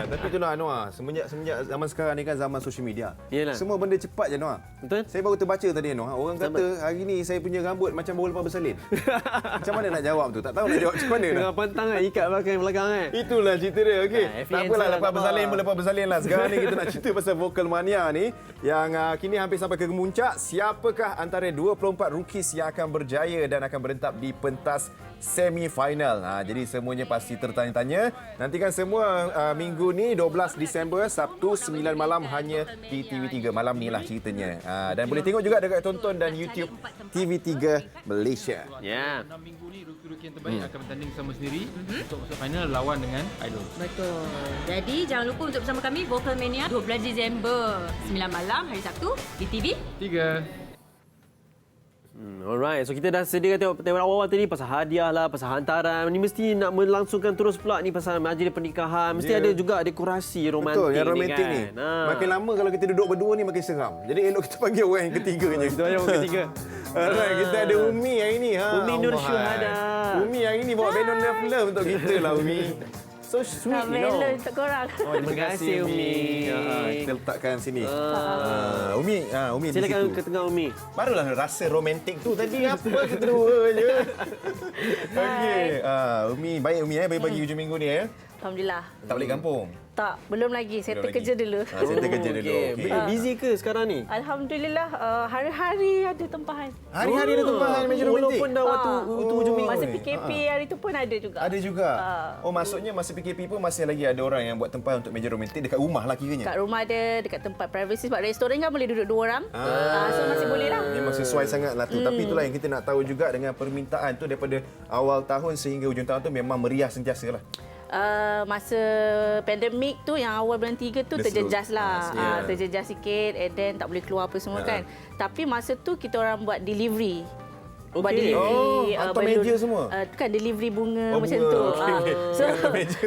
Tapi itulah Anwar, semenjak zaman sekarang ni kan zaman social media. Yalah. Semua benda cepat je Anwar. Betul. Saya baru terbaca tadi Anwar. Orang kata hari ni saya punya rambut macam baru lepas bersalin. Macam mana nak jawab tu? Tak tahu nak jawab macam mana dah. Dengan pantang kan, ikat belakang kan. Itulah cerita dia. Okey. Tak apalah, lepas bersalin pun lepas bersalin lah. Sekarang ni kita nak cerita pasal Vocal Mania ni yang kini hampir sampai ke kemuncak. Siapakah antara 24 rookies yang akan berjaya dan akan berentap di pentas semi-final. Jadi semuanya pasti tertanya-tanya. Nantikan semua minggu ni 12 Disember Sabtu 9 malam hanya di TV3. Malam ni lah ceritanya. Dan boleh tengok juga dekat tonton dan YouTube TV3 Malaysia. Ya. 6 minggu ni rookie-rookie yang terbaik akan bertanding sama sendiri untuk masuk final lawan dengan idol. Betul. Jadi jangan lupa untuk bersama kami Vocal Mania 12 Disember 9 malam hari Sabtu di TV 3. Alright, so kita dah sediakan tengok awal-awal tadi pasal hadiah lah, pasal hantaran. Ni mesti nak melangsungkan terus pula ni pasal majlis pernikahan. Mesti ada juga dekorasi romantik. Betul, yang romantik ni. Kan? Makin lama kalau kita duduk berdua ni makin seram. Jadi elok kita panggil orang yang ketiga je. Kita panggil orang ketiga. Alright, kita ada Umi hari ni. Umi Nur Syuhada. Umi hari ni bawa banner love untuk kita lah Umi. So sweet, you know. Untuk korang. Terima kasih Umi. Kita letakkan sini. Umi di silakan situ. ke tengah Umi. Barulah rasa romantik tu tadi apa kedua je. Okey. Umi baik Umi bagi hujung minggu ni Alhamdulillah. Tak balik kampung. Tak, belum lagi. Settle kerja dulu. Settle kerja dulu. Okey. Busy ke sekarang ni? Alhamdulillah, hari-hari ada tempahan. Hari-hari ada tempahan meja romantik. Walaupun dah waktu hujung minggu. Masa PKP hari tu pun ada juga. Ada juga. Oh, maksudnya masa PKP pun masih lagi ada orang yang buat tempahan untuk meja romantik dekat rumah lah kiranya. Kat rumah ada, dekat tempat privacy sebab restoran kan boleh duduk 2 orang. So masih boleh lah. Memang sesuai sangat lah tu. Tapi itulah yang kita nak tahu juga dengan permintaan tu daripada awal tahun sehingga hujung tahun tu memang meriah sentiasa lah. Masa pandemik tu yang awal bulan 3 tu terjejas lah. Terjejas sikit and then tak boleh keluar apa semua kan. Tapi masa tu kita orang buat delivery. Buat delivery hantar meja semua? Kan delivery bunga macam bunga. tu. So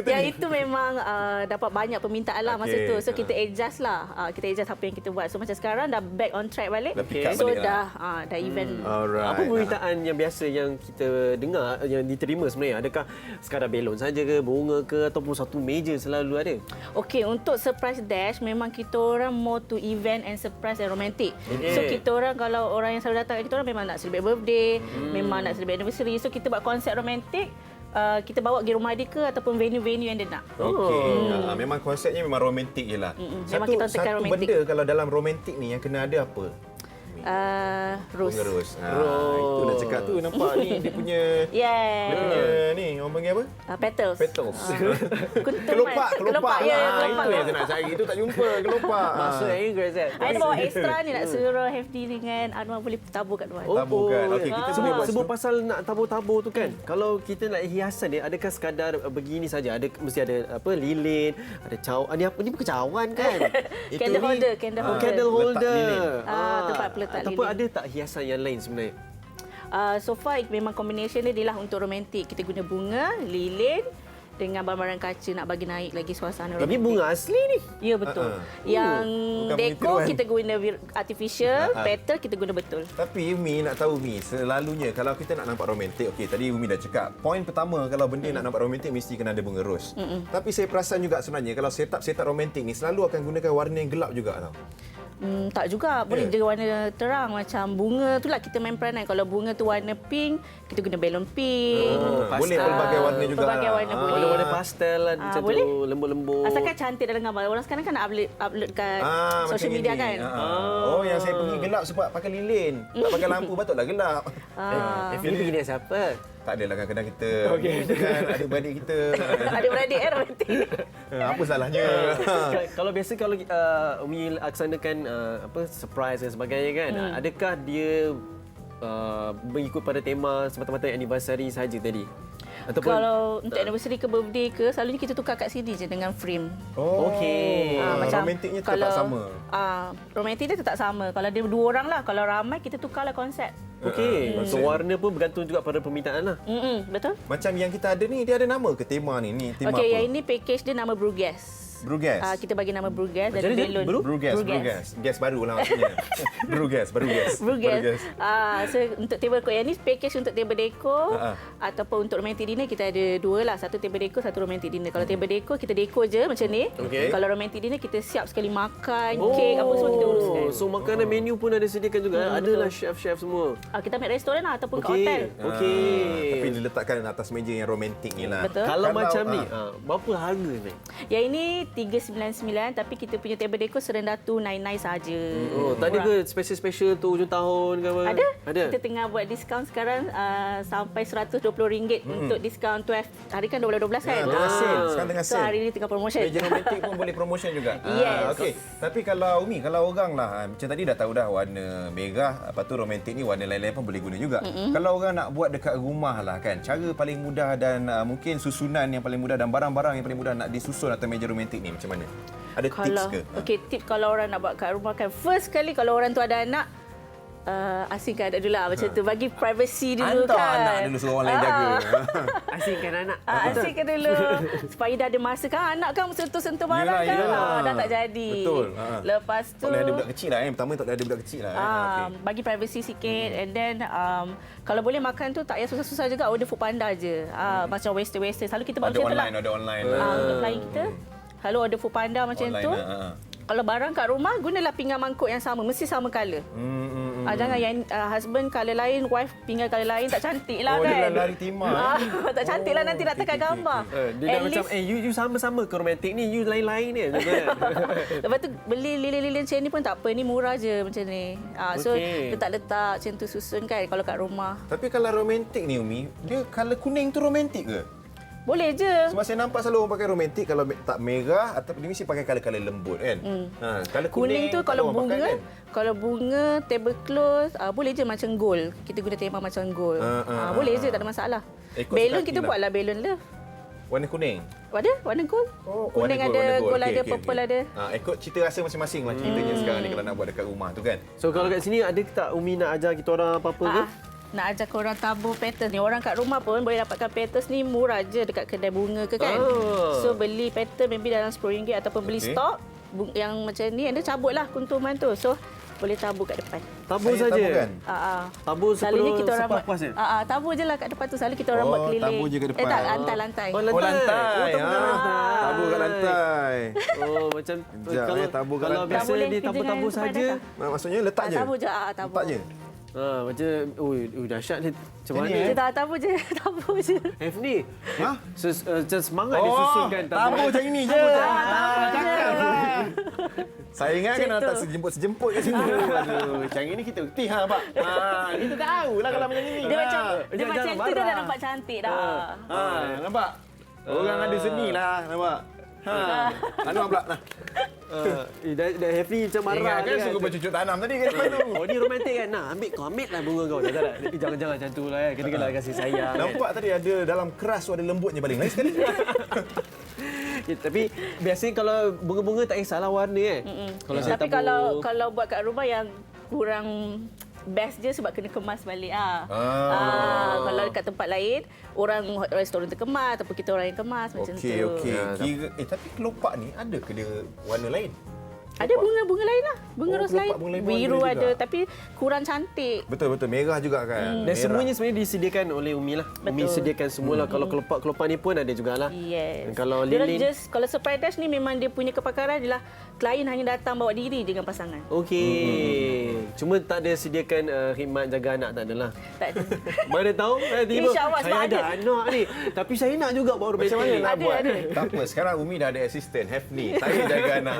yang itu memang dapat banyak permintaan lah masa tu. So kita adjust lah. Kita adjust apa yang kita buat. So macam sekarang dah back on track balik. So balik dah event. Alright. Apa permintaan yang biasa yang kita dengar, yang diterima sebenarnya? Adakah sekadar belon saja ke, bunga ke, ataupun satu meja selalu ada? Okey, untuk surprise dash memang kita orang more to event and surprise and romantic. So kita orang kalau orang yang selalu datang kita orang memang nak celebrate birthday, memang nak celebrate anniversary. So kita buat konsep romantik. Kita bawa pergi rumah dia ke ataupun venue-venue yang dia nak. Okey. Memang konsepnya memang romantik je lah. Satu benda kalau dalam romantik ni yang kena ada apa? Rose. Bunga rose. Itu nak cakap tu nampak ni dia punya dia punya ni orang panggil apa? Petals. Kelopak. Ya, Itu yang saya nak cari. Itu tak jumpa kelopak. Maksudnya Grazet. Saya bawa extra ni nak suruh Hefdi dengan Anwar boleh tabur kat luar. Taburkan. Okey, kita boleh buat sebab pasal nak tabur-tabur tu kan. Kalau kita nak hiasan dia, adakah sekadar begini saja? Ada mesti ada apa lilin, ada cawan. Ni bukan cawan kan? Candle holder. Candle holder. Tempat peletak ataupun ada tak hiasan yang lain sebenarnya? So far memang combination dia adalah untuk romantik. Kita guna bunga, lilin dengan barang-barang kaca nak bagi naik lagi suasana romantik. Ini bunga asli ni? Ya, betul. Yang dekor kita guna artificial, petal kita guna betul. Tapi Umi nak tahu Umi, selalunya kalau kita nak nampak romantik, okey tadi Umi dah cakap, poin pertama kalau benda nak nampak romantik mesti kena ada bunga ros. Tapi saya perasan juga sebenarnya kalau setup romantik ni selalu akan gunakan warna yang gelap juga tau. Tak juga. Boleh je warna terang. Macam bunga tu lah kita main peranan. Kalau bunga tu warna pink, kita guna balon pink. Boleh pelbagai warna juga. Pelbagai warna boleh. Warna pastel lah, macam boleh. tu, lembut-lembut. Asalkan cantik dalam gambar. Orang sekarang kan nak upload kat social media kan. Oh, yang saya pergi gelap sebab pakai lilin. Tak pakai lampu, patutlah gelap. Ini pergi dengan siapa? Tak adalah kadang-kadang kita kan adik-beradik kita. Adik-beradik romantik. Apa salahnya? Kalau biasa kalau Umi laksanakan surprise dan sebagainya kan, adakah dia mengikut pada tema semata-mata anniversary saja tadi? Ataupun kalau untuk anniversary ke birthday ke, selalunya kita tukar kat sini je dengan frame. Okey. Macam romantiknya tetap sama. Romantik dia tetap sama. Kalau dia 2 orang lah, kalau ramai kita tukarlah konsep. Okey. So warna pun bergantung juga pada permintaan lah. Betul. Macam yang kita ada ni, dia ada nama ke tema ni? Ni tema apa? Okey, yang ini package dia nama Brugas. Brew gas. Kita bagi nama brew gas Macam dari mana dia? belon. Brew gas. Gas baru lah maksudnya. brew gas. Brew gas. So untuk table decor yang ni package untuk table decor ataupun untuk romantic dinner kita ada dua lah. Satu table decor, satu romantic dinner. Kalau table decor kita dekor je macam ni. Kalau romantic dinner kita siap sekali makan, kek apa semua kita uruskan. So makanan menu pun ada sediakan juga. Adalah chef-chef semua. Kita ambil restoran lah ataupun kat hotel. Tapi diletakkan atas meja yang romantik ni lah. Betul. Kalau macam ni, berapa harga ni? Yang ini 399 tapi kita punya table decor serendah 299 saja. Tak ada ke special tu hujung tahun ke apa? Ada. Kita tengah buat diskaun sekarang sampai RM120 untuk diskaun 12. Hari kan 12-12 kan? Tengah sale. Sekarang tengah sale. So hari ni tengah promotion. Meja romantik pun boleh promotion juga. Yes. Okey. Tapi kalau Umi, kalau orang lah macam tadi dah tahu dah warna merah, lepas tu romantik ni warna lain-lain pun boleh guna juga. Kalau orang nak buat dekat rumah lah kan, cara paling mudah dan mungkin susunan yang paling mudah dan barang-barang yang paling mudah nak disusun atas meja romantik ni macam mana? Ada tips ke? Okey, tips kalau orang nak buat kat rumah kan. First kali kalau orang tu ada anak, asingkan anak dulu lah macam tu. Bagi privacy dulu Hantar kan. anak dulu suruh orang lain jaga. Asingkan anak. Asingkan dulu. Supaya dah ada masa kan. Anak kan sentuh-sentuh barang kan. Dah tak jadi. Betul. Lepas tu. Tak boleh ada budak kecil lah. Pertama tak boleh ada budak kecil lah. Bagi privacy sikit. And then kalau boleh makan tu tak payah susah-susah juga. Order Foodpanda je. Macam western. Selalu kita buat macam tu lah. Ada online. Untuk klien kita. Selalu order Foodpanda macam online tu. Kalau barang kat rumah, gunalah pinggan mangkuk yang sama. Mesti sama colour. Jangan yang husband colour lain, wife pinggan colour lain. Tak cantik lah kan. Dia lari timah. Tak cantik lah nanti nak tekan gambar. Dia dah macam, you sama-sama ke romantik ni, you lain-lain ni. Lepas tu beli lilin-lilin macam ni pun tak apa. Ni murah je macam ni. So letak-letak macam tu susun kan kalau kat rumah. Tapi kalau romantik ni Umi, dia colour kuning tu romantik ke? Boleh je. Sebab saya nampak selalu orang pakai romantik kalau tak merah atau dia mesti pakai colour-colour lembut kan. Colour kuning tu kalau bunga, pakai, kan? kalau bunga tablecloth boleh je macam gold. Kita guna tema macam gold. Boleh je tak ada masalah. Balloon kita buatlah balloon love. Warna kuning. Ada warna gold. Kuning ada, gold ada, purple ada. Ikut cita rasa masing-masing lah ceritanya sekarang ni kalau nak buat dekat rumah tu kan. So kalau kat sini ada tak Umi nak ajar kita orang apa-apa ke? Nak ajar korang tabur petals ni. Orang kat rumah pun boleh dapatkan petals ni murah je dekat kedai bunga ke kan. So beli petal maybe dalam RM10 ataupun beli stok yang macam ni. Dia cabutlah kuntuman tu. So boleh tabur kat depan. Tabur saja. Tabur selalunya kita orang sepuas je. Tabur je lah kat depan tu. Selalu kita orang buat keliling. Tabur je kat depan. Tak, lantai-lantai. Lantai. Tabur kat lantai. Macam kalau biasa dia tabur saja. Maksudnya letak je. Tabur je. Letak je. Macam dahsyat ni. Macam mana? Kita tabur je. Tabur je. Ni. Macam semangat dia susunkan tabur macam ini je. Cakap lah. Saya ingat kan nak sejemput kat sini. Aduh, macam ini kita reti Pak. Kita tahulah kalau macam ni. Dia macam tu dah nampak cantik dah. Nampak? Orang ada seni lah, nampak? Anu pula nah. Dah happy macam marah. Ingat kan suruh bercucuk tanam tadi kat depan tu. Ni romantik kan? Nah, ambil lah bunga kau. Tak. Jangan macam tu lah. Kena kasih sayang. Nampak tadi ada dalam keras tu ada lembutnya paling. Lain sekali. Tapi biasanya kalau bunga-bunga tak kisahlah warna kan. Tapi kalau buat kat rumah yang kurang best je sebab kena kemas balik. Kalau dekat tempat lain, orang restoran terkemas ataupun kita orang yang kemas macam tu. Okey. Tapi kelopak ni ada ke dia warna lain? Ada bunga-bunga lain lah. Bunga ros lain. Bunga lain biru ada juga. tapi kurang cantik. Betul. Merah juga kan. Dan semuanya sebenarnya disediakan oleh Umi lah. Umi sediakan semualah. Kalau kelopak-kelopak ni pun ada jugalah. Yes. Dan kalau lilin. Kalau surprise dash ni memang dia punya kepakaran adalah klien hanya datang bawa diri dengan pasangan. Okey. Cuma tak ada sediakan khidmat jaga anak, tak adalah. Tak ada. Mana tahu tiba InsyaAllah saya ada anak ni. Tapi saya nak juga bawa romantik. Macam mana nak buat? Ada. Tak apa, sekarang Umi dah ada assistant, Hafni. Saya jaga anak.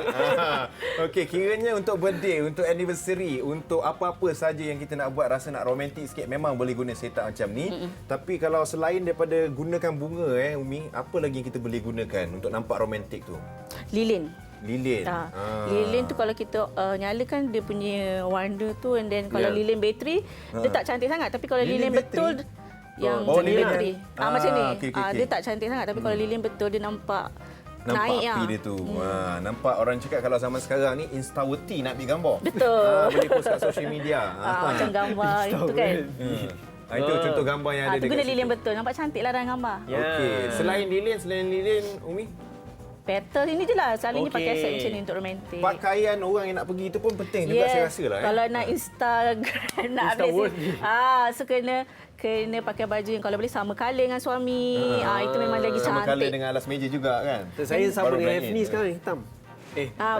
Okey, kiranya untuk birthday, untuk anniversary, untuk apa-apa saja yang kita nak buat rasa nak romantik sikit, memang boleh guna setup macam ni. Tapi kalau selain daripada gunakan bunga Umi, apa lagi yang kita boleh gunakan untuk nampak romantik tu? Lilin. Lilin. Lilin tu kalau kita nyalakan dia punya warna tu, and then kalau lilin bateri dia tak cantik sangat, tapi kalau lilin betul yang lilin bateri macam ni dia tak cantik sangat, tapi kalau lilin betul dia nampak naik api dia tu. Nampak orang cakap kalau zaman sekarang ni Instaworthy nak ambil gambar. Betul. Boleh post kat social media. Macam gambar itu kan. Itu contoh gambar yang ada dekat guna lilin betul. Nampak cantik lah dalam gambar. Okey. Selain lilin Umi? petal ini je lah. Selalunya pakai Okey. set macam ni untuk romantik. Pakaian orang yang nak pergi itu pun penting juga saya rasa lah. Kalau nak Instagram, nak Instaworld. so kena pakai baju yang kalau boleh sama colour dengan suami. Itu memang lagi sama cantik. colour dengan alas meja juga kan. Saya sama Baru dengan blend in. Hefni sekarang hitam.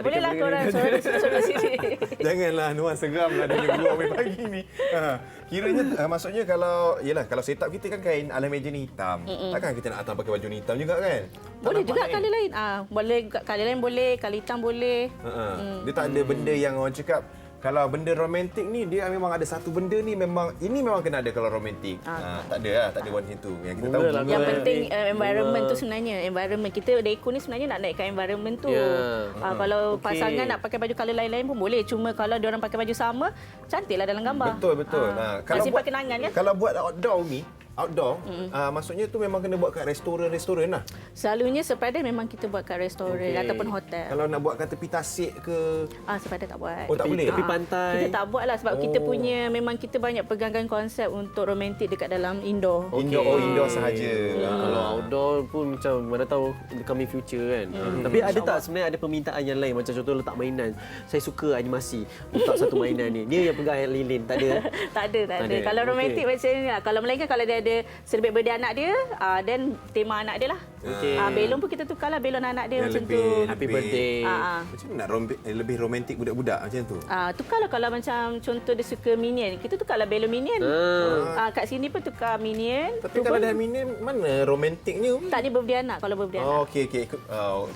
Bolehlah korang sorang sini. Janganlah Nuan seram lah dia keluar main pagi ni. Kiranya maksudnya kalau setup kita kan kain alas meja ni hitam. Takkan kita nak datang pakai baju ni hitam juga kan? Boleh juga colour lain. Boleh colour lain boleh, colour hitam boleh. Dia tak ada benda yang orang cakap kalau benda romantik ni dia memang ada satu benda ni memang kena ada kalau romantik. Tak ada lah, tak ada macam tu. Yang kita tahu Yang penting environment tu sebenarnya. Environment kita deko ni sebenarnya nak naikkan environment tu. Kalau pasangan nak pakai baju colour lain-lain pun boleh. Cuma kalau diorang pakai baju sama, cantiklah dalam gambar. Betul. Kalau simpan kenangan kan. Kalau buat outdoor, maksudnya tu memang kena buat kat restoran lah. Selalunya surprise memang kita buat kat restoran ataupun hotel. Kalau nak buat kat tepi tasik ke? Surprise tak buat. Oh, tak boleh? Tepi pantai. Kita tak buat lah sebab kita punya, memang kita banyak pegangkan konsep untuk romantik dekat dalam indoor. Indoor sahaja. Kalau outdoor pun macam mana tahu coming future kan. Tapi ada tak sebenarnya ada permintaan yang lain macam contoh letak mainan. Saya suka animasi. Letak satu mainan ni. Dia yang pegang lilin. Tak ada? Tak ada. Kalau romantik macam ni lah. Kalau melainkan kalau dia ada celebrate birthday anak dia, then tema anak dia lah. Belon pun kita tukarlah belon anak dia macam tu. Happy birthday. Macam nak lebih romantik budak-budak macam tu. Tukarlah kalau macam contoh dia suka Minion, kita tukarlah belon Minion. Kat sini pun tukar Minion. Tapi kalau dah Minion, mana romantiknya? Tak, dia birthday anak kalau birthday anak. Okey.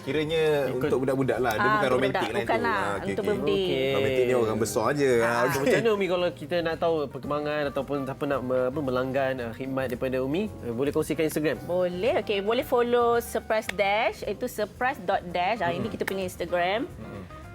Kiranya untuk budak-budak lah. Dia bukan romantik lah. Bukan lah, untuk birthday. Romantik ni orang besar je. Macam mana Umi kalau kita nak tahu perkembangan ataupun siapa nak melanggan khidmat daripada Umi, boleh kongsikan Instagram? Boleh. Boleh follow Surprise Dash, itu surprise.dash. Ini kita punya Instagram.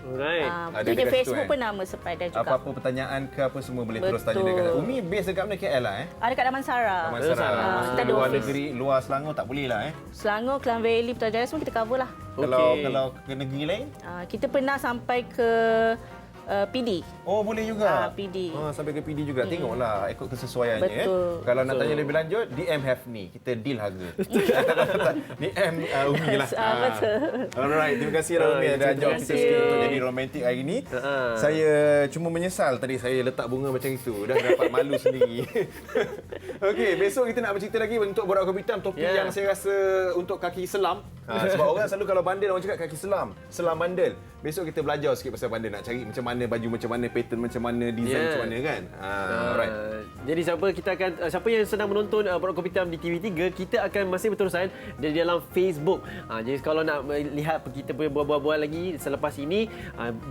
Alright. Kita punya Facebook pun nama Surprise Dash juga. Apa-apa pertanyaan ke apa semua boleh terus tanya dekat Umi. Base dekat mana KL lah Dekat Damansara. Maksudnya luar negeri, luar Selangor tak boleh lah Selangor, Klang Valley, Putrajaya semua kita cover lah. Kalau ke negeri lain? Kita pernah sampai ke PD. Oh, boleh juga. PD. Sampai ke PD juga. Tengoklah ikut kesesuaiannya. Betul. Kalau nak tanya lebih lanjut, DM Hefni. Kita deal harga. DM Umi lah. Betul. Alright, terima kasih Umi ada ajak kita sikit untuk jadi romantik hari ni. Saya cuma menyesal tadi saya letak bunga macam itu. Dah dapat malu sendiri. Okey, besok kita nak bercerita lagi untuk borak kopi hitam. Topik yang saya rasa untuk kaki selam. Sebab orang selalu kalau bandel orang cakap kaki selam bandel. Besok kita belajar sikit pasal bandel, nak cari macam mana baju, macam mana pattern, macam mana design, macam mana kan. Alright. Jadi siapa yang sedang menonton Borak Kopi Hitam di TV3, kita akan masih berterusan di dalam Facebook. Jadi kalau nak lihat kita punya bual-bual lagi selepas ini,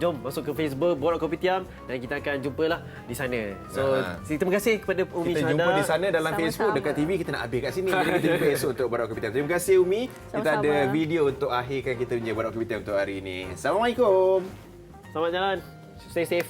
jom masuk ke Facebook Borak Kopi Hitam dan kita akan jumpalah di sana. So terima kasih kepada Umi Syahada. Kita jumpa di sana dalam Facebook, dekat TV kita nak habis kat sini. Jadi kita jumpa esok untuk Borak Kopi Hitam. Terima kasih Umi. Kita ada video untuk akhirkan kita punya Borak Kopi Hitam untuk hari ini. Assalamualaikum. Selamat jalan. Stay safe.